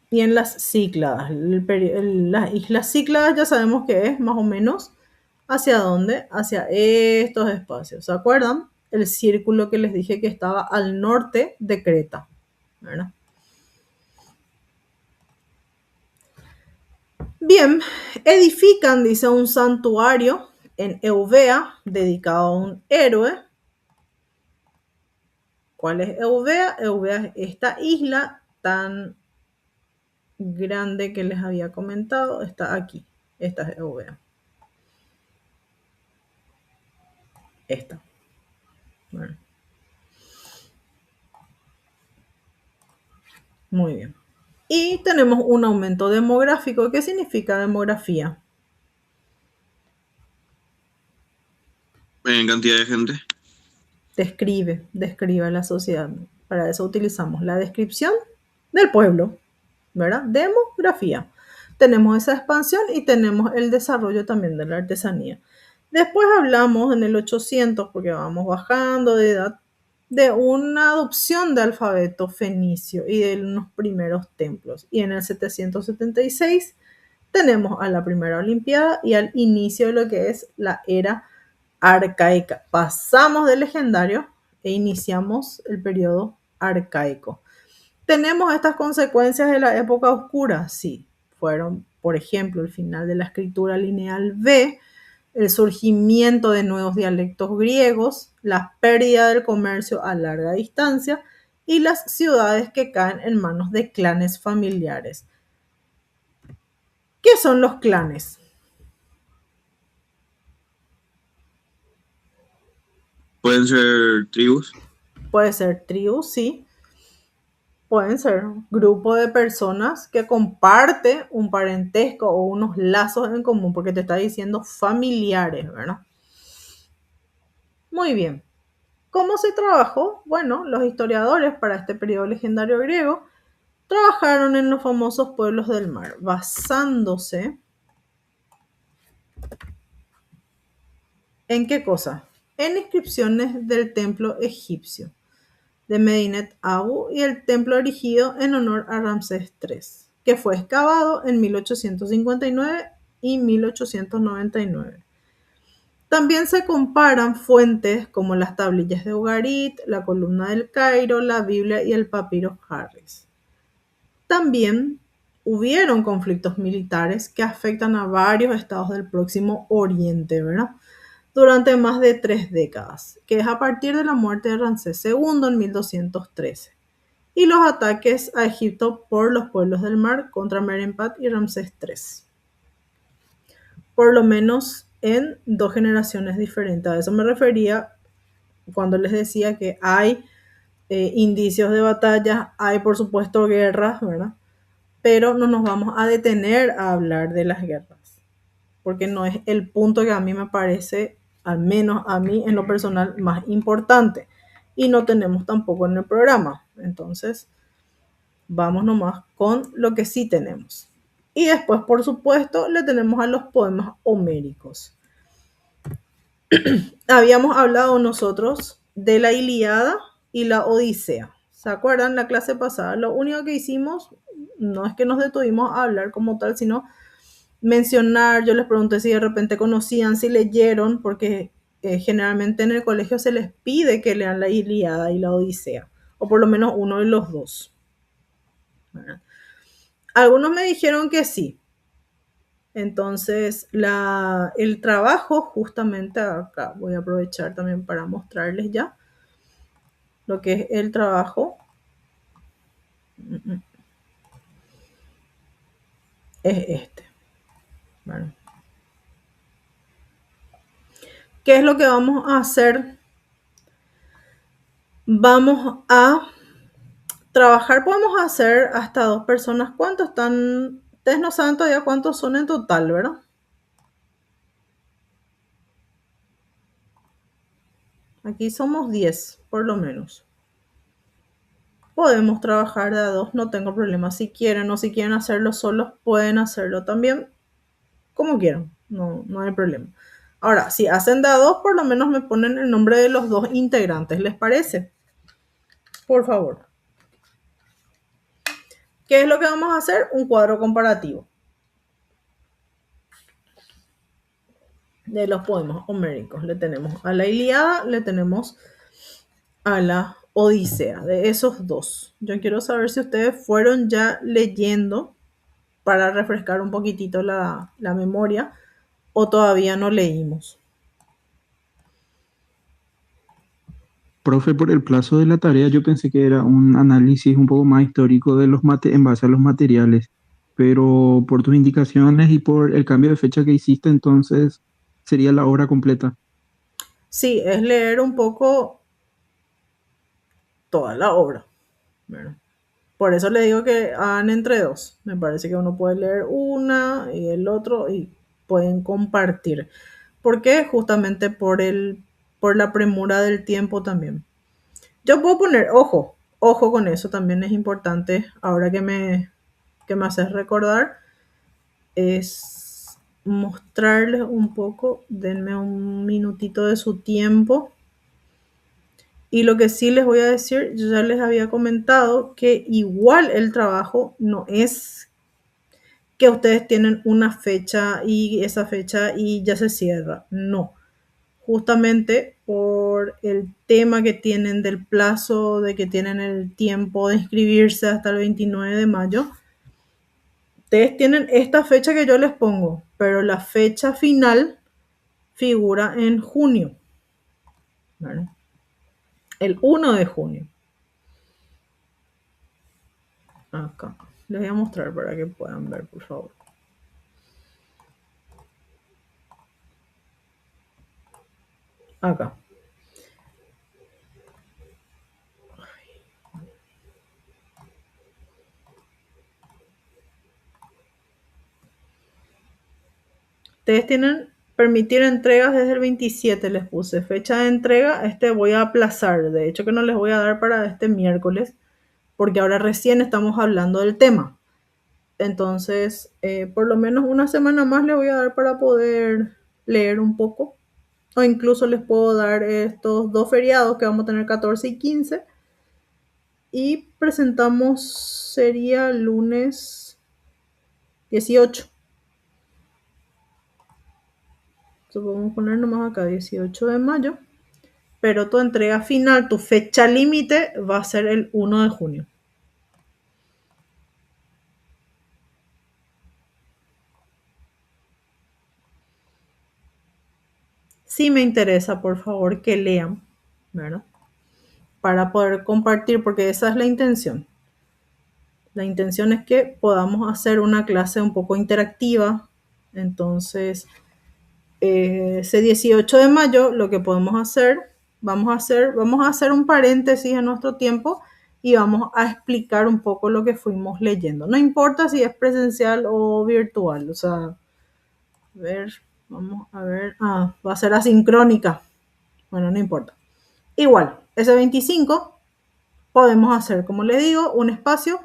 Y en las Cícladas, las islas Cícladas ya sabemos que es más o menos hacia dónde, hacia estos espacios. ¿Se acuerdan? El círculo que les dije que estaba al norte de Creta, ¿verdad? Bien, edifican, dice, un santuario en Eubea dedicado a un héroe. ¿Cuál es Eubea? Eubea es esta isla tan grande que les había comentado, está aquí. Esta es Eubea. Esta. Bueno. Muy bien. Y tenemos un aumento demográfico. ¿Qué significa demografía? En cantidad de gente. Describe la sociedad. Para eso utilizamos la descripción del pueblo, ¿verdad? Demografía. Tenemos esa expansión y tenemos el desarrollo también de la artesanía. Después hablamos en el 800, porque vamos bajando de edad, de una adopción de alfabeto fenicio y de unos primeros templos. Y en el 776 tenemos a la primera Olimpiada y al inicio de lo que es la era arcaica. Pasamos del legendario e iniciamos el periodo arcaico. ¿Tenemos estas consecuencias de la época oscura? Sí, fueron, por ejemplo, el final de la escritura lineal B, el surgimiento de nuevos dialectos griegos, la pérdida del comercio a larga distancia y las ciudades que caen en manos de clanes familiares. ¿Qué son los clanes? Pueden ser tribus. Puede ser tribus, sí. Pueden ser grupo de personas que comparten un parentesco o unos lazos en común, porque te está diciendo familiares, ¿verdad? Muy bien. ¿Cómo se trabajó? Bueno, los historiadores para este periodo legendario griego trabajaron en los famosos pueblos del mar, basándose ¿en qué cosa? En inscripciones del templo egipcio de Medinet Abu y el templo erigido en honor a Ramsés III, que fue excavado en 1859 y 1899. También se comparan fuentes como las tablillas de Ugarit, la columna del Cairo, la Biblia y el papiro Harris. También hubieron conflictos militares que afectan a varios estados del Próximo Oriente, ¿verdad? Durante más de 3 décadas, que es a partir de la muerte de Ramsés II en 1213, y los ataques a Egipto por los pueblos del mar contra Merenpat y Ramsés III. Por lo menos en 2 generaciones diferentes. A eso me refería cuando les decía que hay indicios de batallas, hay por supuesto guerras, ¿verdad? Pero no nos vamos a detener a hablar de las guerras, porque no es el punto que a mí me parece, al menos a mí en lo personal, más importante. Y no tenemos tampoco en el programa. Entonces, vamos nomás con lo que sí tenemos. Y después, por supuesto, le tenemos a los poemas homéricos. habíamos hablado nosotros de la Ilíada y la Odisea. ¿Se acuerdan la clase pasada? Lo único que hicimos no es que nos detuvimos a hablar como tal, sino mencionar. Yo les pregunté si de repente conocían, si leyeron, porque generalmente en el colegio se les pide que lean la Ilíada y la Odisea, o por lo menos uno de los dos. ¿Verdad? Algunos me dijeron que sí. Entonces, el trabajo, justamente acá, voy a aprovechar también para mostrarles ya lo que es el trabajo. Es este. Bueno. ¿Qué es lo que vamos a hacer? Vamos a trabajar, podemos hacer hasta 2 personas. ¿Cuántos están? Ustedes no saben todavía cuántos son en total, ¿verdad? Aquí somos 10, por lo menos. Podemos trabajar de a 2, no tengo problema. Si quieren o si quieren hacerlo solos, pueden hacerlo también como quieran. No hay problema. Ahora, si hacen de a 2, por lo menos me ponen el nombre de los 2 integrantes. ¿Les parece? Por favor. ¿Qué es lo que vamos a hacer? Un cuadro comparativo de los poemas homéricos. Le tenemos a la Ilíada, le tenemos a la Odisea, de esos dos. Yo quiero saber si ustedes fueron ya leyendo para refrescar un poquitito la memoria o todavía no leímos. Profe, por el plazo de la tarea yo pensé que era un análisis un poco más histórico de en base a los materiales, pero por tus indicaciones y por el cambio de fecha que hiciste, entonces sería la obra completa. Sí, es leer un poco toda la obra. Bueno, por eso le digo que hagan entre 2. Me parece que uno puede leer una y el otro y pueden compartir. ¿Por qué? Justamente por la premura del tiempo también. Yo puedo poner, ojo con eso, también es importante, ahora que me haces recordar, es mostrarles un poco, denme un minutito de su tiempo. Y lo que sí les voy a decir, yo ya les había comentado que igual el trabajo no es que ustedes tienen una fecha y esa fecha y ya se cierra, no. Justamente por el tema que tienen del plazo, de que tienen el tiempo de inscribirse hasta el 29 de mayo, ustedes tienen esta fecha que yo les pongo, pero la fecha final figura en junio, ¿vale? El 1 de junio. Acá. Les voy a mostrar para que puedan ver, por favor. Acá. Ustedes tienen permitir entregas desde el 27, les puse. Fecha de entrega, voy a aplazar. De hecho que no les voy a dar para este miércoles, porque ahora recién estamos hablando del tema. Entonces, por lo menos una semana más les voy a dar para poder leer un poco. O incluso les puedo dar estos 2 feriados que vamos a tener 14 y 15. Y presentamos, sería lunes 18. Podemos poner nomás acá 18 de mayo. Pero tu entrega final, tu fecha límite va a ser el 1 de junio. Sí me interesa, por favor, que lean, ¿verdad? Para poder compartir, porque esa es la intención. La intención es que podamos hacer una clase un poco interactiva. Entonces, ese 18 de mayo, lo que podemos hacer, vamos a hacer un paréntesis en nuestro tiempo y vamos a explicar un poco lo que fuimos leyendo. No importa si es presencial o virtual, o sea, vamos a ver, va a ser asincrónica. Bueno, no importa. Igual, ese 25 podemos hacer, como les digo, un espacio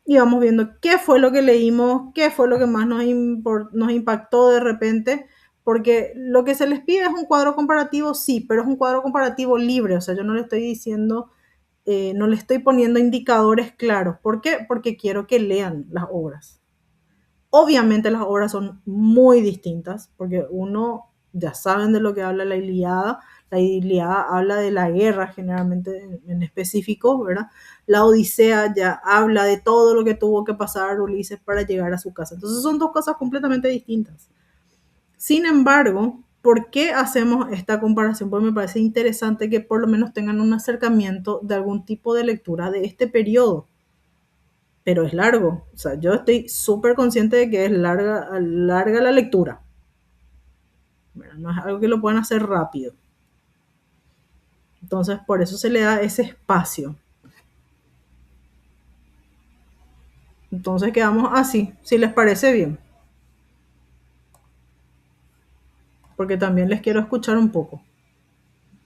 y vamos viendo qué fue lo que leímos, qué fue lo que más nos impactó de repente, Porque lo que se les pide es un cuadro comparativo, sí, pero es un cuadro comparativo libre. O sea, yo no le estoy diciendo, no le estoy poniendo indicadores claros. ¿Por qué? Porque quiero que lean las obras. Obviamente las obras son muy distintas, porque uno ya saben de lo que habla la Ilíada. La Ilíada habla de la guerra generalmente en específico, ¿verdad? La Odisea ya habla de todo lo que tuvo que pasar Ulises para llegar a su casa. Entonces son dos cosas completamente distintas. Sin embargo, ¿por qué hacemos esta comparación? Porque me parece interesante que por lo menos tengan un acercamiento de algún tipo de lectura de este periodo. Pero es largo. O sea, yo estoy súper consciente de que es larga la lectura. Bueno, no es algo que lo puedan hacer rápido. Entonces, por eso se le da ese espacio. Entonces quedamos así, si les parece bien. Porque también les quiero escuchar un poco.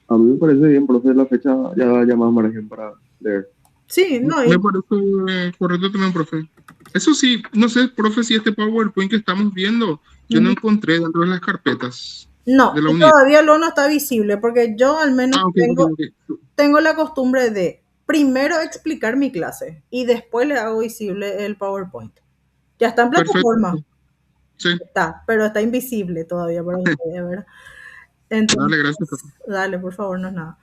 A mí me parece bien, profe, la fecha ya da ya más margen para leer. Sí, no, Me parece correcto también, profe. Eso sí, no sé, profe, si este PowerPoint que estamos viendo, yo no encontré dentro de las carpetas no, de la y unidad. todavía no está visible, porque yo al menos Ah, ok, ok. tengo la costumbre de primero explicar mi clase y después le hago visible el PowerPoint. Ya está en Perfecto. plataforma, Sí, está, pero está invisible todavía para ustedes, ¿verdad? Entonces, dale, gracias, profe. dale, por favor, no es nada.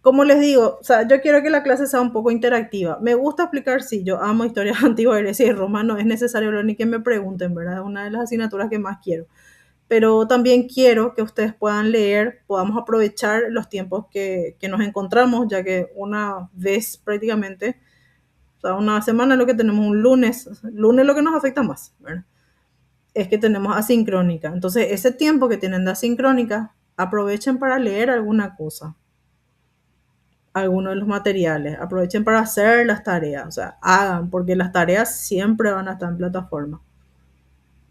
Como les digo, o sea, yo quiero que la clase sea un poco interactiva. Me gusta explicar, sí, yo amo historia antigua, Grecia y Roma, no es necesario ni que me pregunten, ¿verdad? Es una de las asignaturas que más quiero. Pero también quiero que ustedes puedan leer, podamos aprovechar los tiempos que nos encontramos, ya que una vez prácticamente, o sea, una semana es lo que tenemos, un lunes es lo que nos afecta más, ¿verdad? Es que tenemos asincrónica. Entonces, ese tiempo que tienen de asincrónica, aprovechen para leer alguna cosa, alguno de los materiales, aprovechen para hacer las tareas, o sea, hagan, porque las tareas siempre van a estar en plataforma,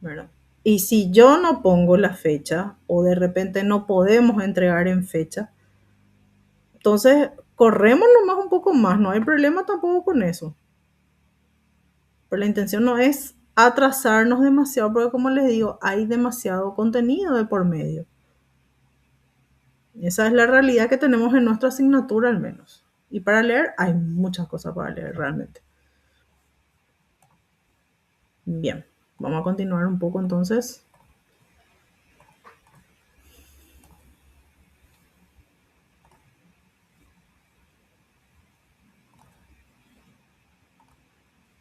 ¿verdad? Y si yo no pongo la fecha o de repente no podemos entregar en fecha, entonces corremos nomás un poco más, no hay problema tampoco con eso. Pero la intención no es atrasarnos demasiado, porque como les digo, hay demasiado contenido de por medio. Esa es la realidad que tenemos en nuestra asignatura al menos. Y para leer hay muchas cosas para leer realmente. Bien, vamos a continuar un poco entonces.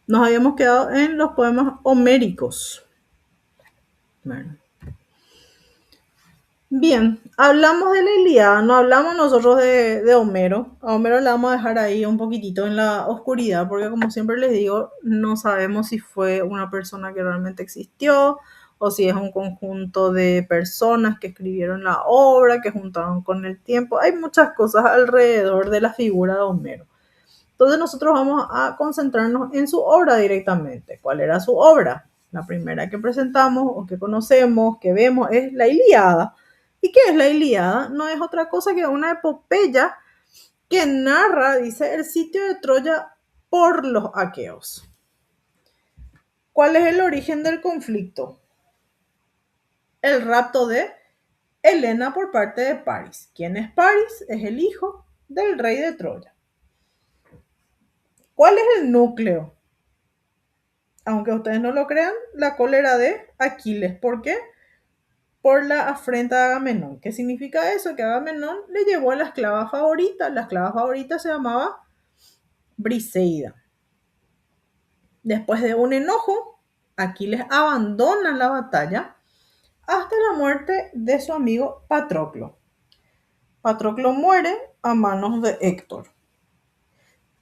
Nos habíamos quedado en los poemas homéricos. Bueno. Bien, hablamos de la Ilíada, no hablamos nosotros de Homero. A Homero le vamos a dejar ahí un poquitito en la oscuridad, porque como siempre les digo, no sabemos si fue una persona que realmente existió o si es un conjunto de personas que escribieron la obra, que juntaron con el tiempo. Hay muchas cosas alrededor de la figura de Homero. Entonces nosotros vamos a concentrarnos en su obra directamente. ¿Cuál era su obra? La primera que presentamos o que conocemos, que vemos, es la Ilíada. ¿Y qué es la Ilíada? No es otra cosa que una epopeya que narra, dice, el sitio de Troya por los aqueos. ¿Cuál es el origen del conflicto? El rapto de Helena por parte de París. ¿Quién es París? Es el hijo del rey de Troya. ¿Cuál es el núcleo? Aunque ustedes no lo crean, la cólera de Aquiles. ¿Por qué? Por la afrenta de Agamenón. ¿Qué significa eso? Que Agamenón le llevó a la esclava favorita. La esclava favorita se llamaba Briseida. Después de un enojo, Aquiles abandona la batalla hasta la muerte de su amigo Patroclo. Patroclo muere a manos de Héctor.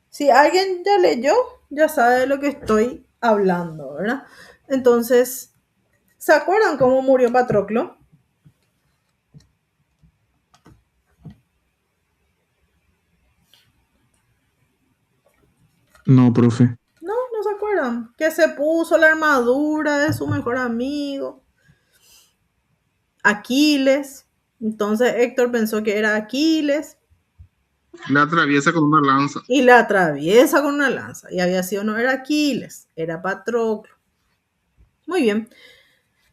Si alguien ya leyó, ya sabe de lo que estoy hablando, ¿verdad? Entonces, ¿se acuerdan cómo murió Patroclo? No, profe. No, no se acuerdan. Que se puso la armadura de su mejor amigo, Aquiles. Entonces Héctor pensó que era Aquiles La atraviesa con una lanza. y la atraviesa con una lanza. Y había sido, no era Aquiles, era Patroclo. Muy bien.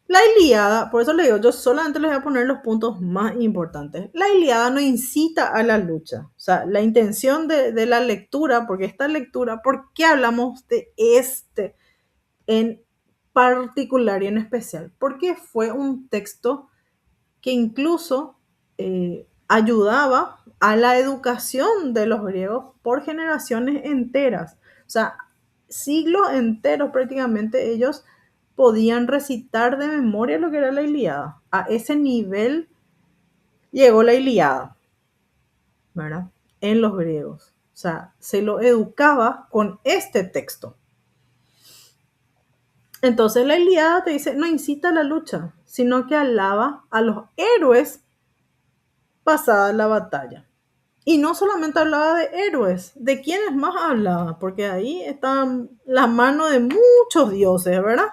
La Ilíada, por eso le digo, yo solamente les voy a poner los puntos más importantes. La Ilíada no incita a la lucha. O sea, la intención de la lectura, porque esta lectura, ¿por qué hablamos de este en particular y en especial? Porque fue un texto que incluso ayudaba a la educación de los griegos por generaciones enteras. O sea, siglos enteros prácticamente ellos podían recitar de memoria lo que era la Ilíada. A ese nivel llegó la Ilíada, ¿verdad? En los griegos. O sea, se lo educaba con este texto. Entonces la Ilíada te dice, no incita a la lucha, sino que alaba a los héroes pasada la batalla. Y no solamente hablaba de héroes, ¿de quiénes más hablaba? Porque ahí están las manos de muchos dioses, ¿verdad?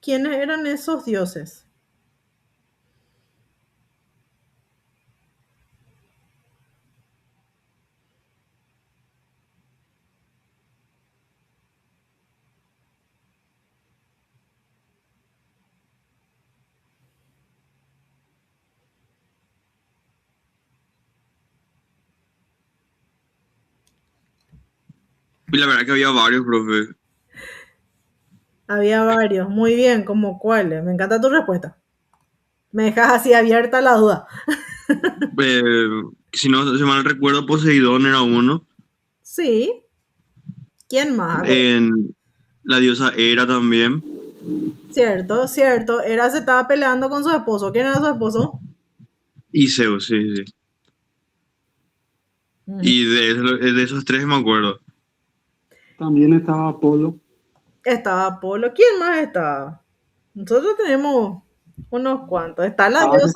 ¿Quiénes eran esos dioses? Y la verdad que había varios, profe. Había varios, muy bien, ¿como cuáles? Me encanta tu respuesta. Me dejas así abierta la duda. Eh, si no se mal recuerdo, Poseidón era uno. Sí, ¿quién más? En la diosa Hera también. Cierto, cierto. Hera se estaba peleando con su esposo. ¿Quién era su esposo? Y Zeus, sí, sí. Y de esos tres me acuerdo. También estaba Apolo. Estaba Apolo. ¿Quién más estaba? Nosotros tenemos unos cuantos. Está Ares.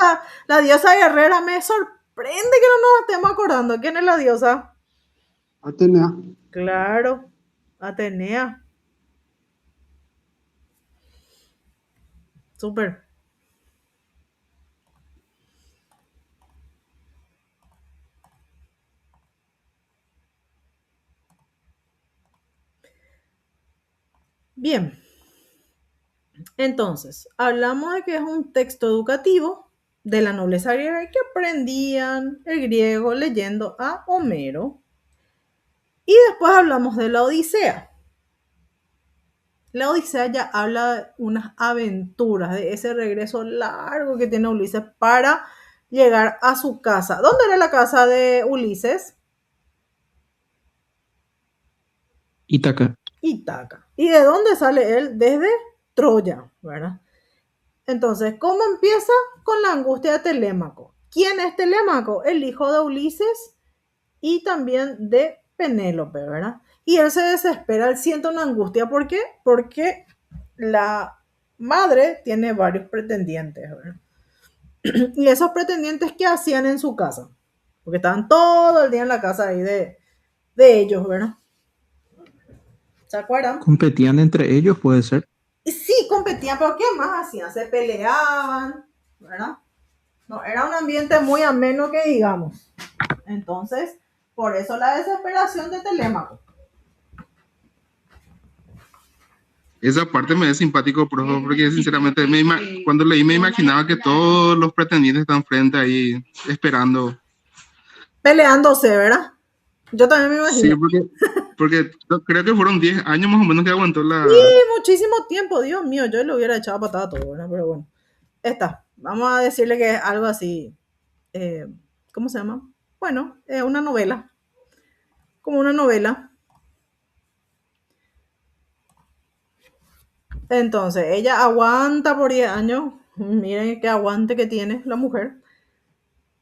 la diosa guerrera. Me sorprende que no nos estemos acordando. ¿Quién es la diosa? Atenea. Claro, Atenea. Súper. Bien. Entonces, hablamos de que es un texto educativo de la nobleza griega que aprendían el griego leyendo a Homero. Y después hablamos de la Odisea. La Odisea ya habla de unas aventuras, de ese regreso largo que tiene Ulises para llegar a su casa. ¿Dónde era la casa de Ulises? Ítaca. Ítaca. ¿Y de dónde sale él? Desde Troya, ¿verdad? Entonces, ¿cómo empieza? Con la angustia de Telémaco. ¿Quién es Telémaco? El hijo de Ulises y también de Penélope, ¿verdad? Y él se desespera, él siente una angustia. ¿Por qué? Porque la madre tiene varios pretendientes, ¿verdad? Y esos pretendientes, ¿qué hacían en su casa? Porque estaban todo el día en la casa ahí de ellos, ¿verdad? ¿Se acuerdan? Competían entre ellos, puede ser. Sí, competían, pero ¿qué más hacían? Se peleaban, ¿verdad? No, era un ambiente muy ameno que digamos. Entonces, por eso la desesperación de Telémaco. Esa parte me es simpático, profe, porque sinceramente cuando leí me imaginaba que todos los pretendientes están frente ahí esperando. Peleándose, ¿verdad? Yo también me Sí, imagino. porque creo que fueron 10 años más o menos que aguantó la... Sí, muchísimo tiempo, Dios mío, yo le hubiera echado patada a todo, ¿verdad? Pero bueno, vamos a decirle que es algo así, ¿cómo se llama? Bueno, una novela, como una novela. Entonces, ella aguanta por 10 años, miren qué aguante que tiene la mujer,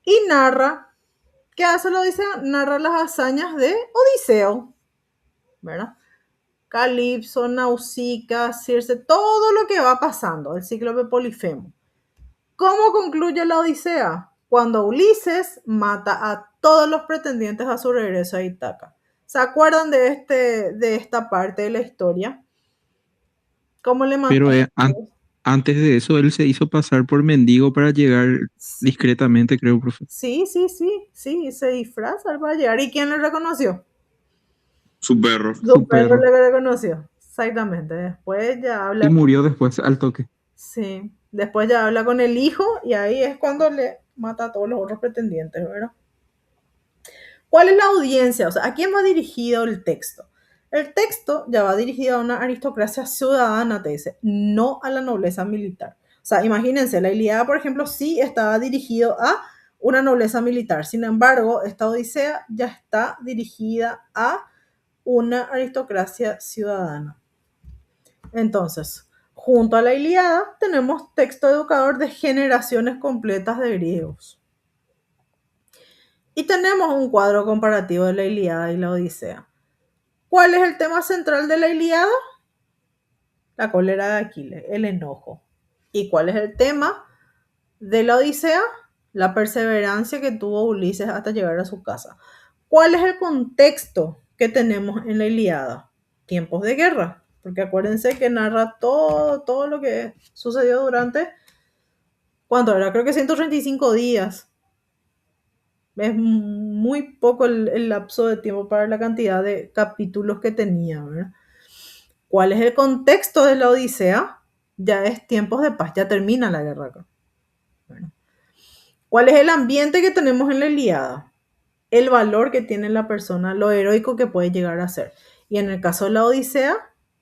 y narra, ¿qué hace la Odisea? Narra las hazañas de Odiseo, ¿verdad? Calipso, Nausicaa, Circe, todo lo que va pasando, el cíclope Polifemo. ¿Cómo concluye la Odisea? Cuando Ulises mata a todos los pretendientes a su regreso a Ítaca. ¿Se acuerdan de esta parte de la historia? ¿Cómo le mató? Pero antes de eso, él se hizo pasar por mendigo para llegar discretamente, creo, profe. Sí, se disfraza para llegar. ¿Y quién le reconoció? Su perro. Su perro le reconoció. Exactamente. Después ya Y habla, murió después al toque. sí, después ya habla con el hijo y ahí es cuando le mata a todos los otros pretendientes, ¿verdad? ¿Cuál es la audiencia? O sea, ¿a quién va dirigido el texto? El texto ya va dirigido a una aristocracia ciudadana, te dice, no a la nobleza militar. O sea, imagínense, la Ilíada, por ejemplo, sí estaba dirigido a una nobleza militar. Sin embargo, esta Odisea ya está dirigida a una aristocracia ciudadana. Entonces, junto a la Ilíada tenemos texto educador de generaciones completas de griegos. Y tenemos un cuadro comparativo de la Ilíada y la Odisea. ¿Cuál es el tema central de la Ilíada? La cólera de Aquiles, el enojo. ¿Y cuál es el tema de la Odisea? La perseverancia que tuvo Ulises hasta llegar a su casa. ¿Cuál es el contexto que tenemos en la Ilíada? Tiempos de guerra, porque acuérdense que narra todo lo que sucedió durante, ¿cuánto era? Creo que 135 días. Es muy poco el lapso de tiempo para la cantidad de capítulos que tenía, ¿verdad? ¿Cuál es el contexto de la Odisea? Ya es tiempos de paz, ya termina la guerra acá. Bueno. ¿Cuál es el ambiente que tenemos en la Ilíada? El valor que tiene la persona, lo heroico que puede llegar a ser. Y en el caso de la Odisea,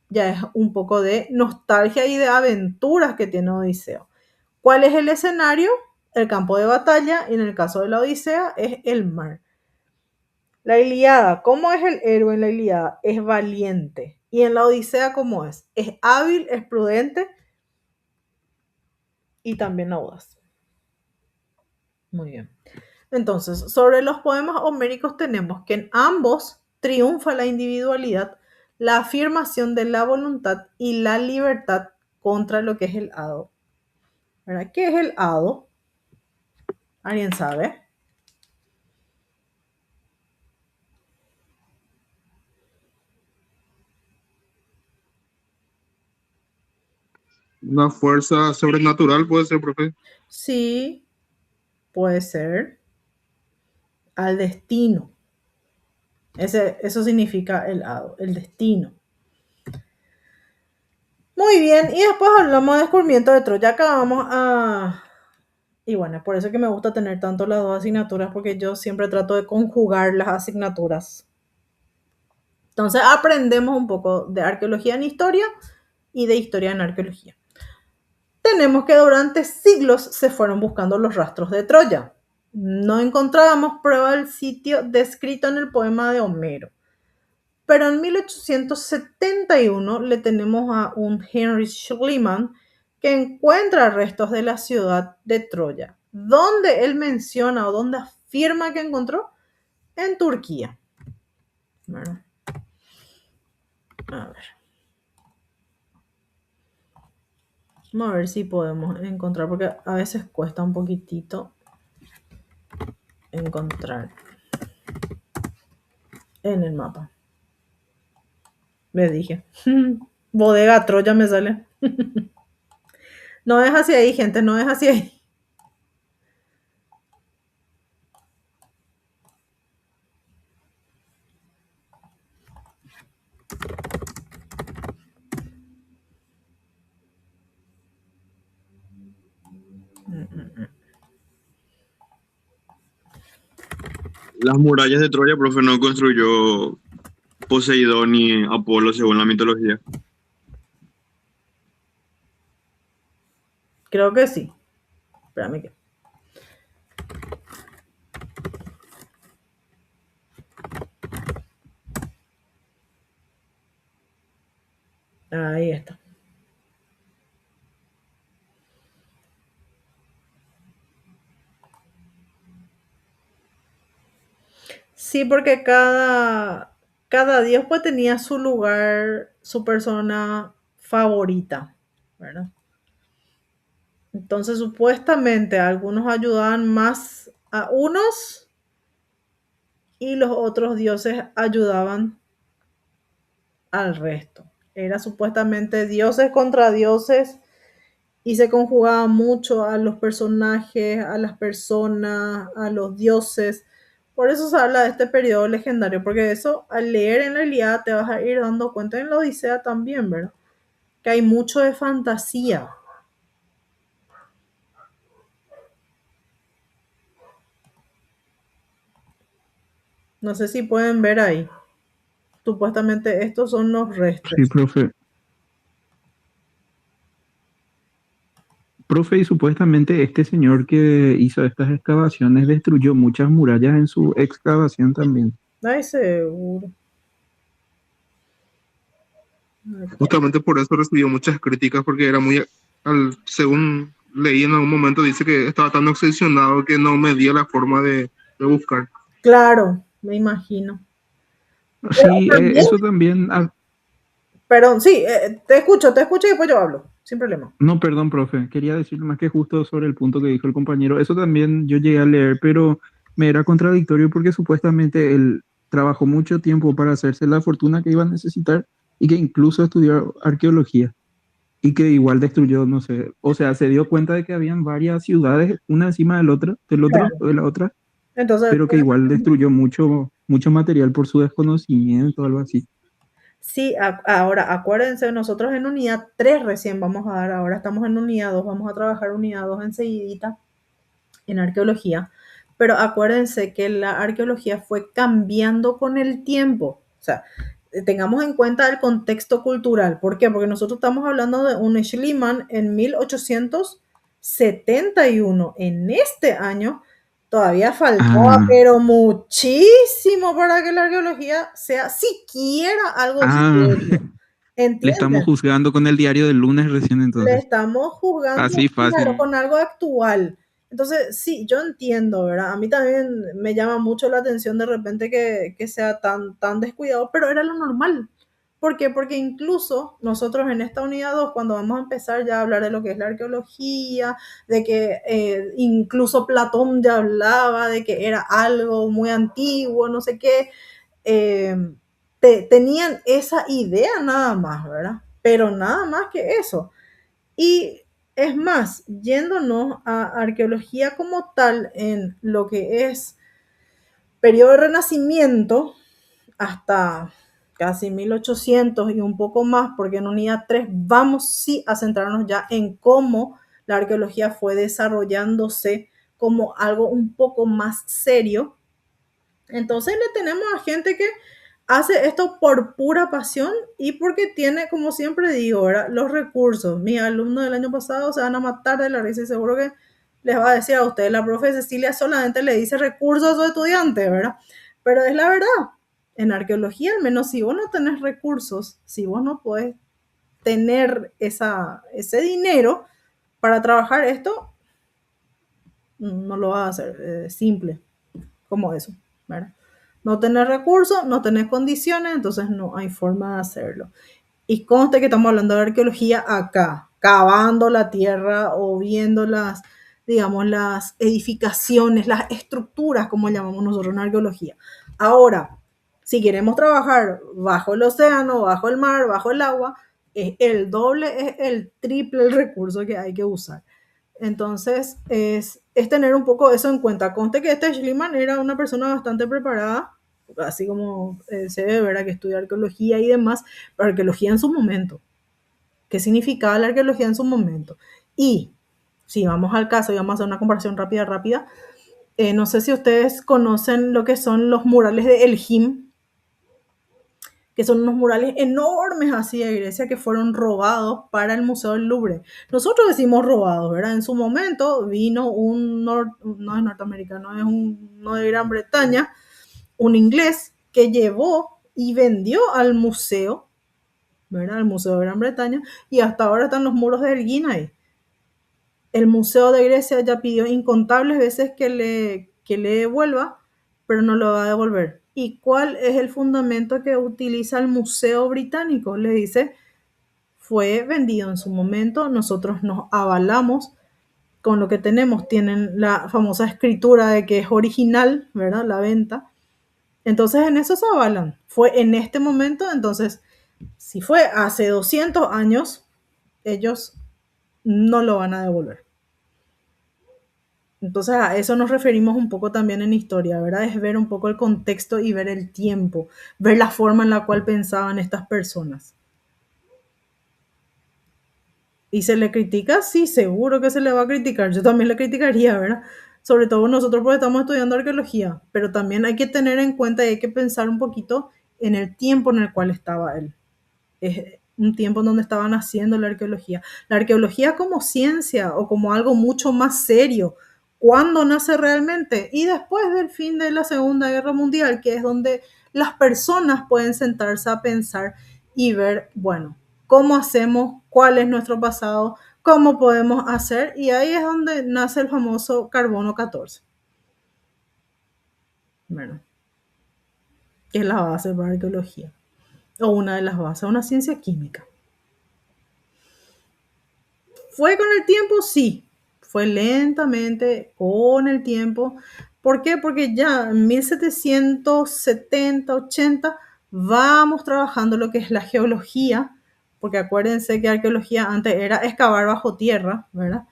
ya es un poco de nostalgia y de aventuras que tiene Odiseo. ¿Cuál es el escenario? El campo de batalla, y en el caso de la Odisea es el mar. La Ilíada, ¿cómo es el héroe en la Ilíada? Es valiente. Y en la Odisea, ¿cómo es? Es hábil, es prudente y también audaz. Muy bien. Entonces, sobre los poemas homéricos tenemos que en ambos triunfa la individualidad, la afirmación de la voluntad y la libertad contra lo que es el hado. ¿Verdad? ¿Qué es el hado? ¿Alguien sabe? Una fuerza sobrenatural puede ser, profe. Sí, puede ser. Al destino. Eso significa el hado, el destino. Muy bien, y después hablamos de descubrimiento de Troya. Acá vamos a... Y bueno, es por eso que me gusta tener tanto las dos asignaturas, porque yo siempre trato de conjugar las asignaturas. Entonces aprendemos un poco de arqueología en historia y de historia en arqueología. Tenemos que durante siglos se fueron buscando los rastros de Troya. No encontrábamos prueba del sitio descrito en el poema de Homero. Pero en 1871 le tenemos a un Henry Schliemann que encuentra restos de la ciudad de Troya. ¿Dónde él menciona o dónde afirma que encontró? En Turquía. Bueno, a ver. Vamos a ver si podemos encontrar, porque a veces cuesta un poquitito encontrar en el mapa. Les dije. Bodega Troya me sale. No es hacia ahí, gente, no es hacia ahí. Las murallas de Troya, profe, no construyó Poseidón ni Apolo según la mitología. Creo que sí. Espérame que... Ahí está. Sí, porque cada dios pues tenía su lugar, su persona favorita, ¿verdad? Entonces supuestamente algunos ayudaban más a unos y los otros dioses ayudaban al resto. Era supuestamente dioses contra dioses y se conjugaba mucho a los personajes, a las personas, a los dioses, Por eso se habla de este periodo legendario, porque eso al leer en la Ilíada te vas a ir dando cuenta en la Odisea también, ¿verdad? Que hay mucho de fantasía. No sé si pueden ver ahí. Supuestamente estos son los restos. Sí, profe. Profe, y supuestamente este señor que hizo estas excavaciones destruyó muchas murallas en su excavación también. Ay, seguro. Justamente por eso recibió muchas críticas, porque era muy, según leí en algún momento, dice que estaba tan obsesionado que no medía la forma de buscar. Claro, me imagino. Sí, También, eso también. perdón, sí, te escucho y después yo hablo, sin problema. No, perdón, profe. Quería decir más que justo sobre el punto que dijo el compañero. Eso también yo llegué a leer, pero me era contradictorio porque supuestamente él trabajó mucho tiempo para hacerse la fortuna que iba a necesitar y que incluso estudió arqueología y que igual destruyó, no sé, o sea, se dio cuenta de que habían varias ciudades, una encima del otro, Claro. o de la otra, Entonces, pero que igual destruyó mucho material por su desconocimiento o algo así. sí, ahora acuérdense, nosotros en unidad 3 recién vamos a dar, ahora estamos en unidad 2, vamos a trabajar unidad 2 enseguidita en arqueología, pero acuérdense que la arqueología fue cambiando con el tiempo, o sea, tengamos en cuenta el contexto cultural. ¿Por qué? Porque nosotros estamos hablando de un Schliemann en 1871. En este año todavía faltaba, Ah, pero muchísimo para que la arqueología sea siquiera algo ah, serio. le estamos ¿Entienden? juzgando con el diario del lunes recién Le entonces. estamos juzgando, Así claro, fácil. con algo actual. Entonces, sí, yo entiendo, ¿verdad? A mí también me llama mucho la atención de repente que sea tan descuidado, pero era lo normal. ¿Por qué? Porque incluso nosotros en esta unidad 2 cuando vamos a empezar ya a hablar de lo que es la arqueología, de que incluso Platón ya hablaba de que era algo muy antiguo, no sé qué, eh, tenían esa idea nada más, ¿verdad? Pero nada más que eso. Y es más, yéndonos a arqueología como tal en lo que es periodo de Renacimiento hasta casi 1800 y un poco más, porque en unidad 3 vamos sí a centrarnos ya en cómo la arqueología fue desarrollándose como algo un poco más serio. Entonces le tenemos a gente que hace esto por pura pasión y porque tiene, como siempre digo, ¿verdad? Los recursos. Mis alumnos del año pasado se van a matar de la risa y seguro que les va a decir a ustedes, la profe Cecilia solamente le dice recursos a sus estudiantes, ¿verdad? Pero es la verdad. En arqueología, al menos si vos no tenés recursos, si vos no podés tener ese dinero para trabajar esto, no lo vas a hacer. Simple, como eso, ¿verdad? No tenés recursos, no tenés condiciones, entonces no hay forma de hacerlo. Y conste que estamos hablando de arqueología acá, cavando la tierra o viendo las, digamos, las edificaciones, las estructuras, como llamamos nosotros en arqueología. Ahora, si queremos trabajar bajo el océano, bajo el mar, bajo el agua, es el doble, es el triple el recurso que hay que usar. Entonces, es tener un poco eso en cuenta. Conste que este Schliemann era una persona bastante preparada, así como se ve, ¿verdad? Que estudia arqueología y demás, pero arqueología en su momento. ¿Qué significaba la arqueología en su momento? Y si vamos al caso y vamos a hacer una comparación rápida, no sé si ustedes conocen lo que son los murales de Elgin, que son unos murales enormes así de Grecia que fueron robados para el Museo del Louvre. Nosotros decimos robados, ¿verdad? En su momento vino no es norteamericano, es no de Gran Bretaña, un inglés que llevó y vendió al museo, ¿verdad? Al Museo de Gran Bretaña, y hasta ahora están los muros de Elgin ahí. El Museo de Grecia ya pidió incontables veces que le devuelva, pero no lo va a devolver. ¿Y cuál es el fundamento que utiliza el Museo Británico? Le dice, fue vendido en su momento, nosotros nos avalamos con lo que tenemos. Tienen la famosa escritura de que es original, ¿verdad? La venta. Entonces en eso se avalan. Fue en este momento, entonces, si fue hace 200 años, ellos no lo van a devolver. Entonces a eso nos referimos un poco también en historia, ¿verdad? Es ver un poco el contexto y ver el tiempo, ver la forma en la cual pensaban estas personas. ¿Y se le critica? Sí, seguro que se le va a criticar. Yo también le criticaría, ¿verdad? Sobre todo nosotros porque estamos estudiando arqueología, pero también hay que tener en cuenta y hay que pensar un poquito en el tiempo en el cual estaba él. Es un tiempo en donde estaban haciendo la arqueología. La arqueología como ciencia o como algo mucho más serio. ¿Cuándo nace realmente? Y después del fin de la Segunda Guerra Mundial, que es donde las personas pueden sentarse a pensar y ver, bueno, cómo hacemos, cuál es nuestro pasado, cómo podemos hacer, y ahí es donde nace el famoso carbono 14. Bueno, que es la base para la arqueología, o una de las bases, una ciencia química. ¿Fue con el tiempo? Sí, fue lentamente con el tiempo. ¿Por qué? Porque ya en 1770, 80 vamos trabajando lo que es la geología, porque acuérdense que arqueología antes era excavar bajo tierra, ¿verdad?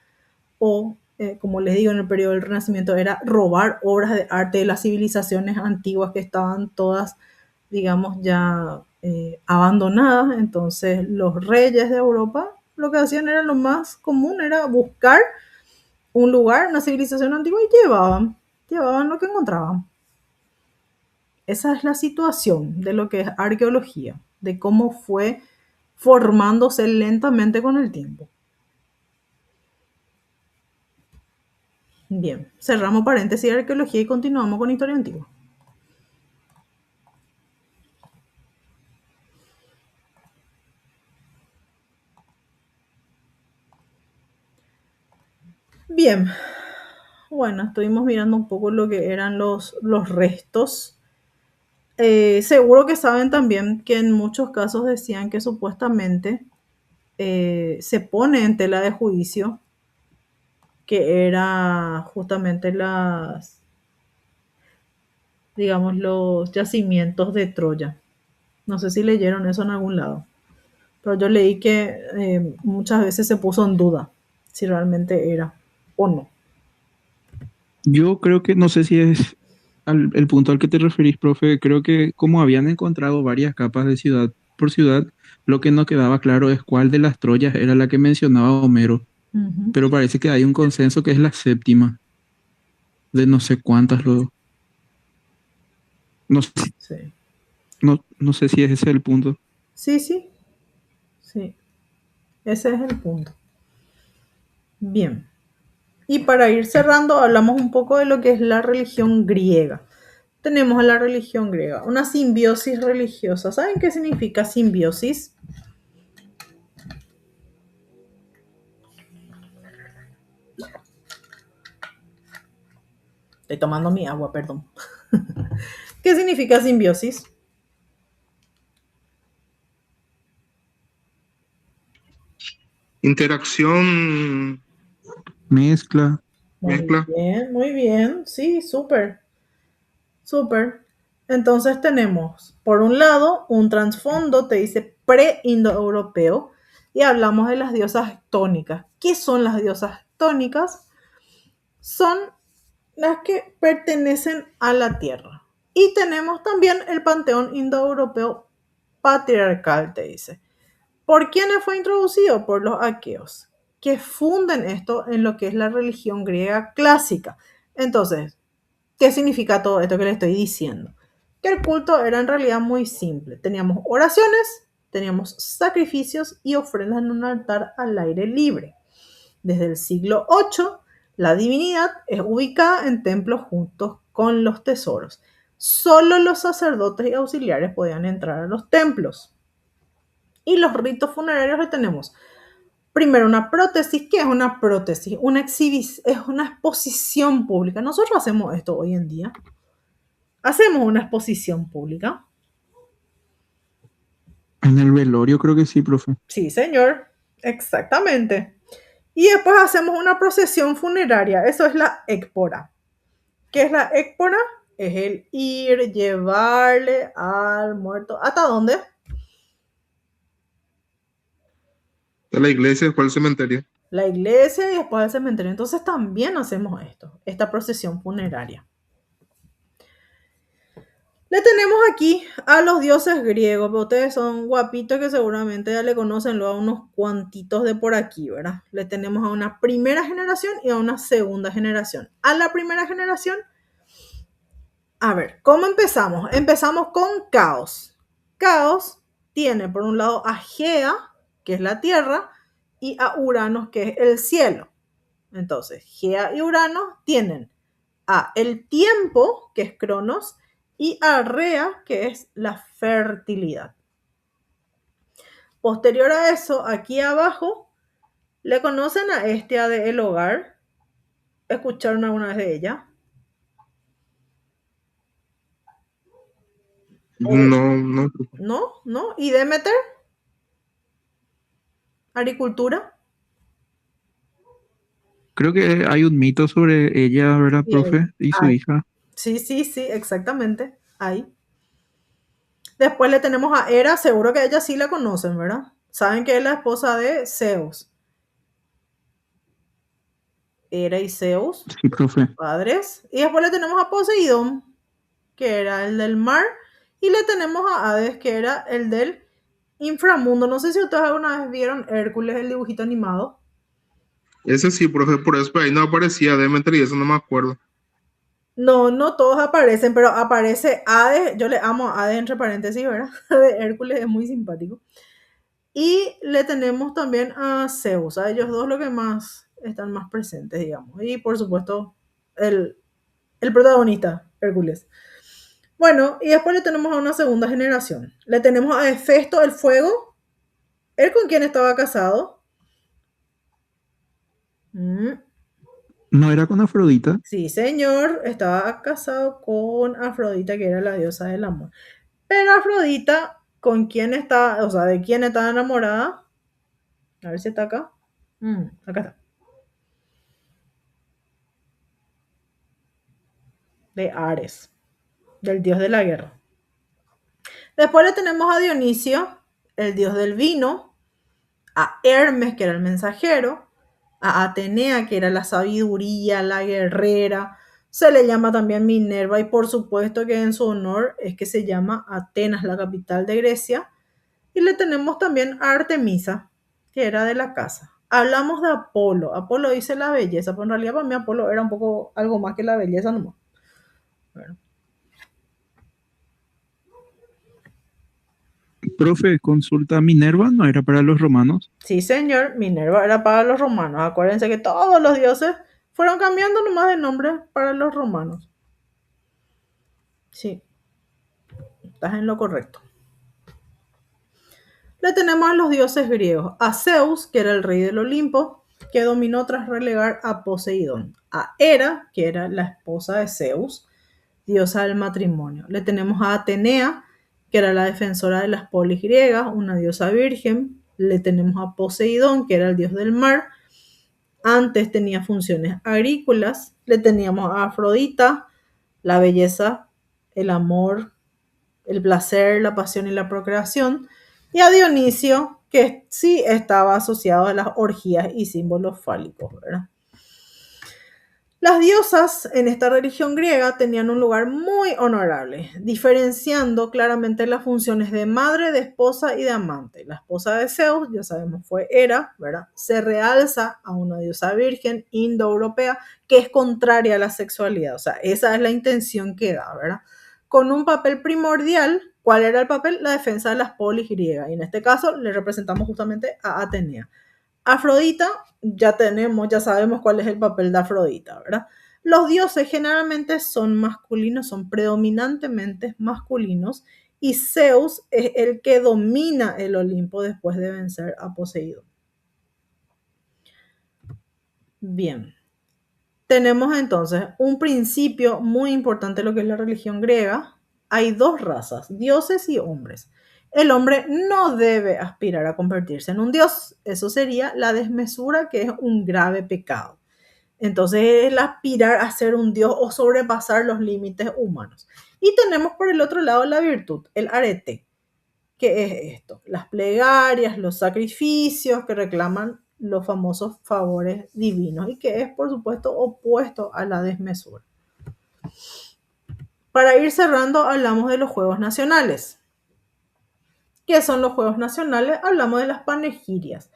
O, como les digo, en el periodo del Renacimiento era robar obras de arte de las civilizaciones antiguas que estaban todas, digamos, ya abandonadas. Entonces los reyes de Europa lo que hacían era lo más común, era buscar un lugar, una civilización antigua y llevaban lo que encontraban. Esa es la situación de lo que es arqueología, de cómo fue formándose lentamente con el tiempo. Bien, cerramos paréntesis de arqueología y continuamos con historia antigua. Bien, bueno, estuvimos mirando un poco lo que eran los restos. Seguro que saben también que en muchos casos decían que supuestamente se pone en tela de juicio que era justamente digamos, los yacimientos de Troya. No sé si leyeron eso en algún lado, pero yo leí que muchas veces se puso en duda si realmente era o no. Yo creo que, no sé si es el punto al que te referís, profe, creo que como habían encontrado varias capas de ciudad por ciudad, lo que no quedaba claro es cuál de las Troyas era la que mencionaba Homero, Ujú. pero parece que hay un consenso que es la séptima, de no sé cuántas luego. No, Sí. no sé si ese es el punto. Sí, sí, sí. Ese es el punto. Bien. Y para ir cerrando, hablamos un poco de lo que es la religión griega. Tenemos a la religión griega, una simbiosis religiosa. ¿Saben qué significa simbiosis? Estoy tomando mi agua, perdón. ¿Qué significa simbiosis? Interacción, Mezcla. mezcla. Muy bien, sí, súper, súper. Entonces tenemos, por un lado, un trasfondo, te dice pre-indoeuropeo, y hablamos de las diosas tónicas. ¿Qué son las diosas tónicas? Son las que pertenecen a la tierra. Y tenemos también el panteón indoeuropeo patriarcal, te dice. ¿Por quiénes fue introducido? Por los aqueos, que funden esto en lo que es la religión griega clásica. Entonces, ¿qué significa todo esto que le estoy diciendo? Que el culto era en realidad muy simple. Teníamos oraciones, teníamos sacrificios y ofrendas en un altar al aire libre. Desde el siglo VIII, la divinidad es ubicada en templos juntos con los tesoros. Solo los sacerdotes y auxiliares podían entrar a los templos. Y los ritos funerarios que tenemos. Primero, una prótesis. ¿Qué es una prótesis? Es una exposición pública. Nosotros hacemos esto hoy en día. Hacemos una exposición pública. En el velorio creo que sí, profe. Sí, señor. Exactamente. Y después hacemos una procesión funeraria. Eso es la écpora. ¿Qué es la écpora? Es el ir, llevarle al muerto. ¿Hasta dónde? De la iglesia, después el cementerio. la iglesia y después al cementerio. Entonces también hacemos esto, esta procesión funeraria. Le tenemos aquí a los dioses griegos, pero ustedes son guapitos que seguramente ya le conocen luego a unos cuantitos de por aquí, ¿verdad? Le tenemos a una primera generación y a una segunda generación. A la primera generación, a ver, ¿cómo empezamos? Empezamos con Caos. Caos tiene por un lado a Gea, que es la tierra, y a Uranos, que es el cielo. Entonces, Gea y Urano tienen a el tiempo, que es Cronos, y a Rea, que es la fertilidad. Posterior a eso, aquí abajo, le conocen a Hestia de el hogar. ¿Escucharon alguna vez de ella? No. ¿No? ¿Y Demeter? ¿Agricultura? Creo que hay un mito sobre ella, ¿verdad, Sí, profe? Y su hija. Sí, exactamente. Ahí. Después le tenemos a Hera, seguro que ella sí la conocen, ¿verdad? Saben que es la esposa de Zeus. Hera y Zeus, Sí, profe. padres. Y después le tenemos a Poseidón, que era el del mar. Y le tenemos a Hades, que era el del inframundo. No sé si ustedes alguna vez vieron Hércules, el dibujito animado. Ese sí, profe, por eso ahí no aparecía Demeter y eso no me acuerdo. No todos aparecen, pero aparece Hades. Yo le amo a Hades entre paréntesis, ¿verdad? De Hércules es muy simpático. Y le tenemos también a Zeus. A ellos dos lo que más están más presentes, digamos. Y por supuesto, el protagonista, Hércules. Bueno, y después le tenemos a una segunda generación. Le tenemos a Hefesto, el fuego. ¿Él con quién estaba casado? ¿No era con Afrodita? Sí, señor. Estaba casado con Afrodita, que era la diosa del amor. Pero Afrodita, ¿con quién está? O sea, ¿de quién estaba enamorada? A ver si está acá. Acá está. De Ares, del dios de la guerra. Después le tenemos a Dionisio, el dios del vino, a Hermes, que era el mensajero, a Atenea, que era la sabiduría, la guerrera. Se le llama también Minerva y por supuesto que en su honor es que se llama Atenas, la capital de Grecia. Y le tenemos también a Artemisa, que era de la casa. Hablamos de Apolo. Apolo dice la belleza, pero en realidad para mí Apolo era un poco algo más que la belleza nomás. Bueno. Profe, consulta Minerva, ¿no era para los romanos? Sí, señor, Minerva era para los romanos. Acuérdense que todos los dioses fueron cambiando nomás de nombre para los romanos. Sí, estás en lo correcto. Le tenemos a los dioses griegos. A Zeus, que era el rey del Olimpo, que dominó tras relegar a Poseidón. A Hera, que era la esposa de Zeus, diosa del matrimonio. Le tenemos a Atenea, que era la defensora de las polis griegas, una diosa virgen. Le tenemos a Poseidón, que era el dios del mar. Antes tenía funciones agrícolas. Le teníamos a Afrodita, la belleza, el amor, el placer, la pasión y la procreación. Y a Dionisio, que sí estaba asociado a las orgías y símbolos fálicos, ¿verdad? Las diosas en esta religión griega tenían un lugar muy honorable, diferenciando claramente las funciones de madre, de esposa y de amante. La esposa de Zeus, ya sabemos, fue Hera, ¿verdad? Se realza a una diosa virgen indoeuropea que es contraria a la sexualidad. O sea, esa es la intención que da, ¿verdad? Con un papel primordial. ¿Cuál era el papel? La defensa de las polis griegas. Y en este caso le representamos justamente a Atenea. Afrodita, ya sabemos cuál es el papel de Afrodita, ¿verdad? Los dioses generalmente son masculinos, son predominantemente masculinos, y Zeus es el que domina el Olimpo después de vencer a Poseidón. Bien, tenemos entonces un principio muy importante de lo que es la religión griega. Hay dos razas, dioses y hombres. El hombre no debe aspirar a convertirse en un dios. Eso sería la desmesura, que es un grave pecado. Entonces, el aspirar a ser un dios o sobrepasar los límites humanos. Y tenemos por el otro lado la virtud, el arete. ¿Qué es esto? Las plegarias, los sacrificios que reclaman los famosos favores divinos y que es, por supuesto, opuesto a la desmesura. Para ir cerrando, hablamos de los juegos nacionales. ¿Qué son los juegos nacionales? Hablamos de las panegirias.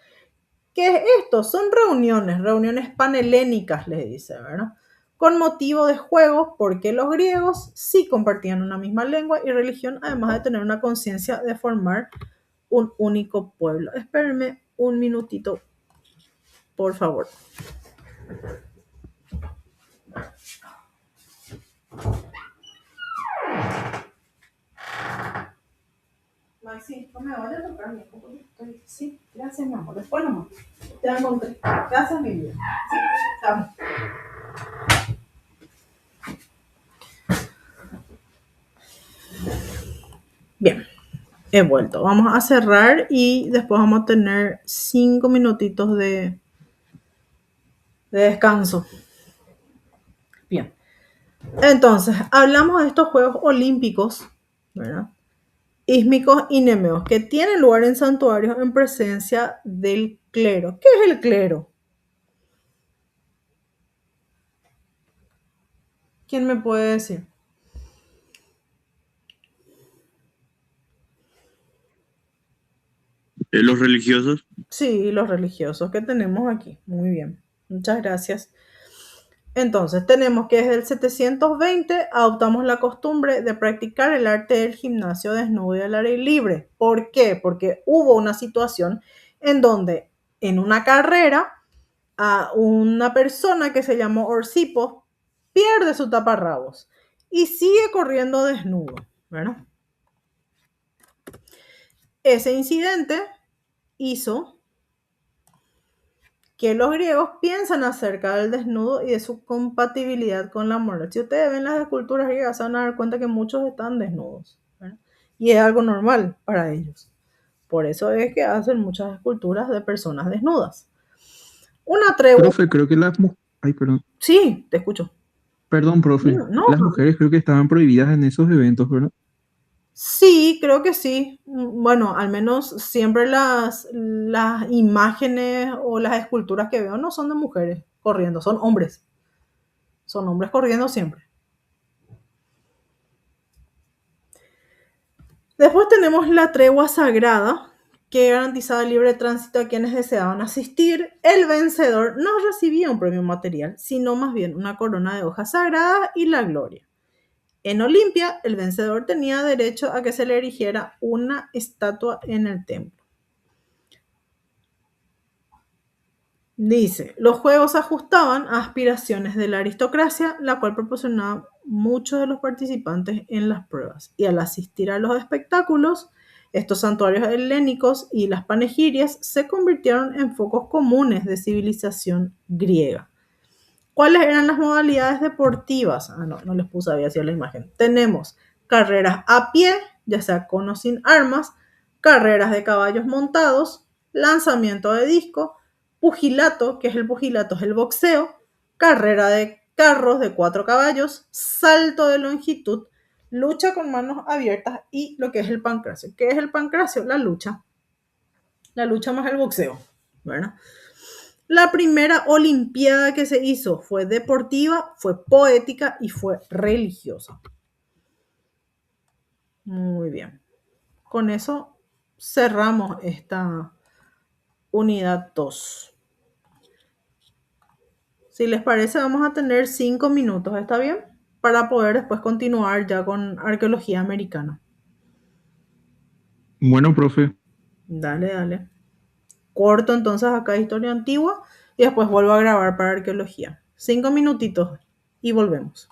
¿Qué es esto? Son reuniones panhelénicas, les dice, ¿verdad? Con motivo de juegos, porque los griegos sí compartían una misma lengua y religión, además de tener una conciencia de formar un único pueblo. Espérenme un minutito, por favor. Maxi, no me vayas a tocar mi copo. Sí, gracias, mi amor. Después nomás. Te encontré. Gracias, mi vida. Sí, estamos. Bien, he vuelto. Vamos a cerrar y después vamos a tener 5 minutitos de descanso. Bien. Entonces, hablamos de estos Juegos Olímpicos, ¿verdad? Ísmicos y nemeos, que tienen lugar en santuarios en presencia del clero. ¿Qué es el clero? ¿Quién me puede decir? Los religiosos. Sí, los religiosos que tenemos aquí. Muy bien. Muchas gracias. Entonces, tenemos que desde el 720 adoptamos la costumbre de practicar el arte del gimnasio desnudo y al aire libre. ¿Por qué? Porque hubo una situación en donde en una carrera a una persona que se llamó Orsipo pierde su taparrabos y sigue corriendo desnudo, ¿verdad? Ese incidente hizo que los griegos piensan acerca del desnudo y de su compatibilidad con la moral. Si ustedes ven las esculturas griegas, se van a dar cuenta que muchos están desnudos, ¿verdad? Y es algo normal para ellos. Por eso es que hacen muchas esculturas de personas desnudas. Una tregua... Profe, creo que las mujeres... Ay, perdón. Sí, te escucho. Perdón, profe. No, Las mujeres creo que estaban prohibidas en esos eventos, ¿verdad? sí, creo que sí. Bueno, al menos siempre las imágenes o las esculturas que veo no son de mujeres corriendo, son hombres. Son hombres corriendo siempre. Después tenemos la tregua sagrada, que garantizaba el libre tránsito a quienes deseaban asistir. El vencedor no recibía un premio material, sino más bien una corona de hojas sagradas y la gloria. En Olimpia, el vencedor tenía derecho a que se le erigiera una estatua en el templo. Dice, los juegos se ajustaban a aspiraciones de la aristocracia, la cual proporcionaba muchos de los participantes en las pruebas. Y al asistir a los espectáculos, estos santuarios helénicos y las panegirias se convirtieron en focos comunes de civilización griega. ¿Cuáles eran las modalidades deportivas? No les puse, había sido la imagen. Tenemos carreras a pie, ya sea con o sin armas, carreras de caballos montados, lanzamiento de disco, pugilato, que es el pugilato, es el boxeo, carrera de carros de 4 caballos, salto de longitud, lucha con manos abiertas y lo que es el pancracio. ¿Qué es el pancracio? La lucha más el boxeo, ¿verdad? La primera olimpiada que se hizo fue deportiva, fue poética y fue religiosa. Muy bien. Con eso cerramos esta unidad 2. Si les parece, vamos a tener 5 minutos, ¿está bien? Para poder después continuar ya con arqueología americana. Bueno, profe. Dale. Corto entonces acá historia antigua y después vuelvo a grabar para arqueología. 5 minutitos y volvemos.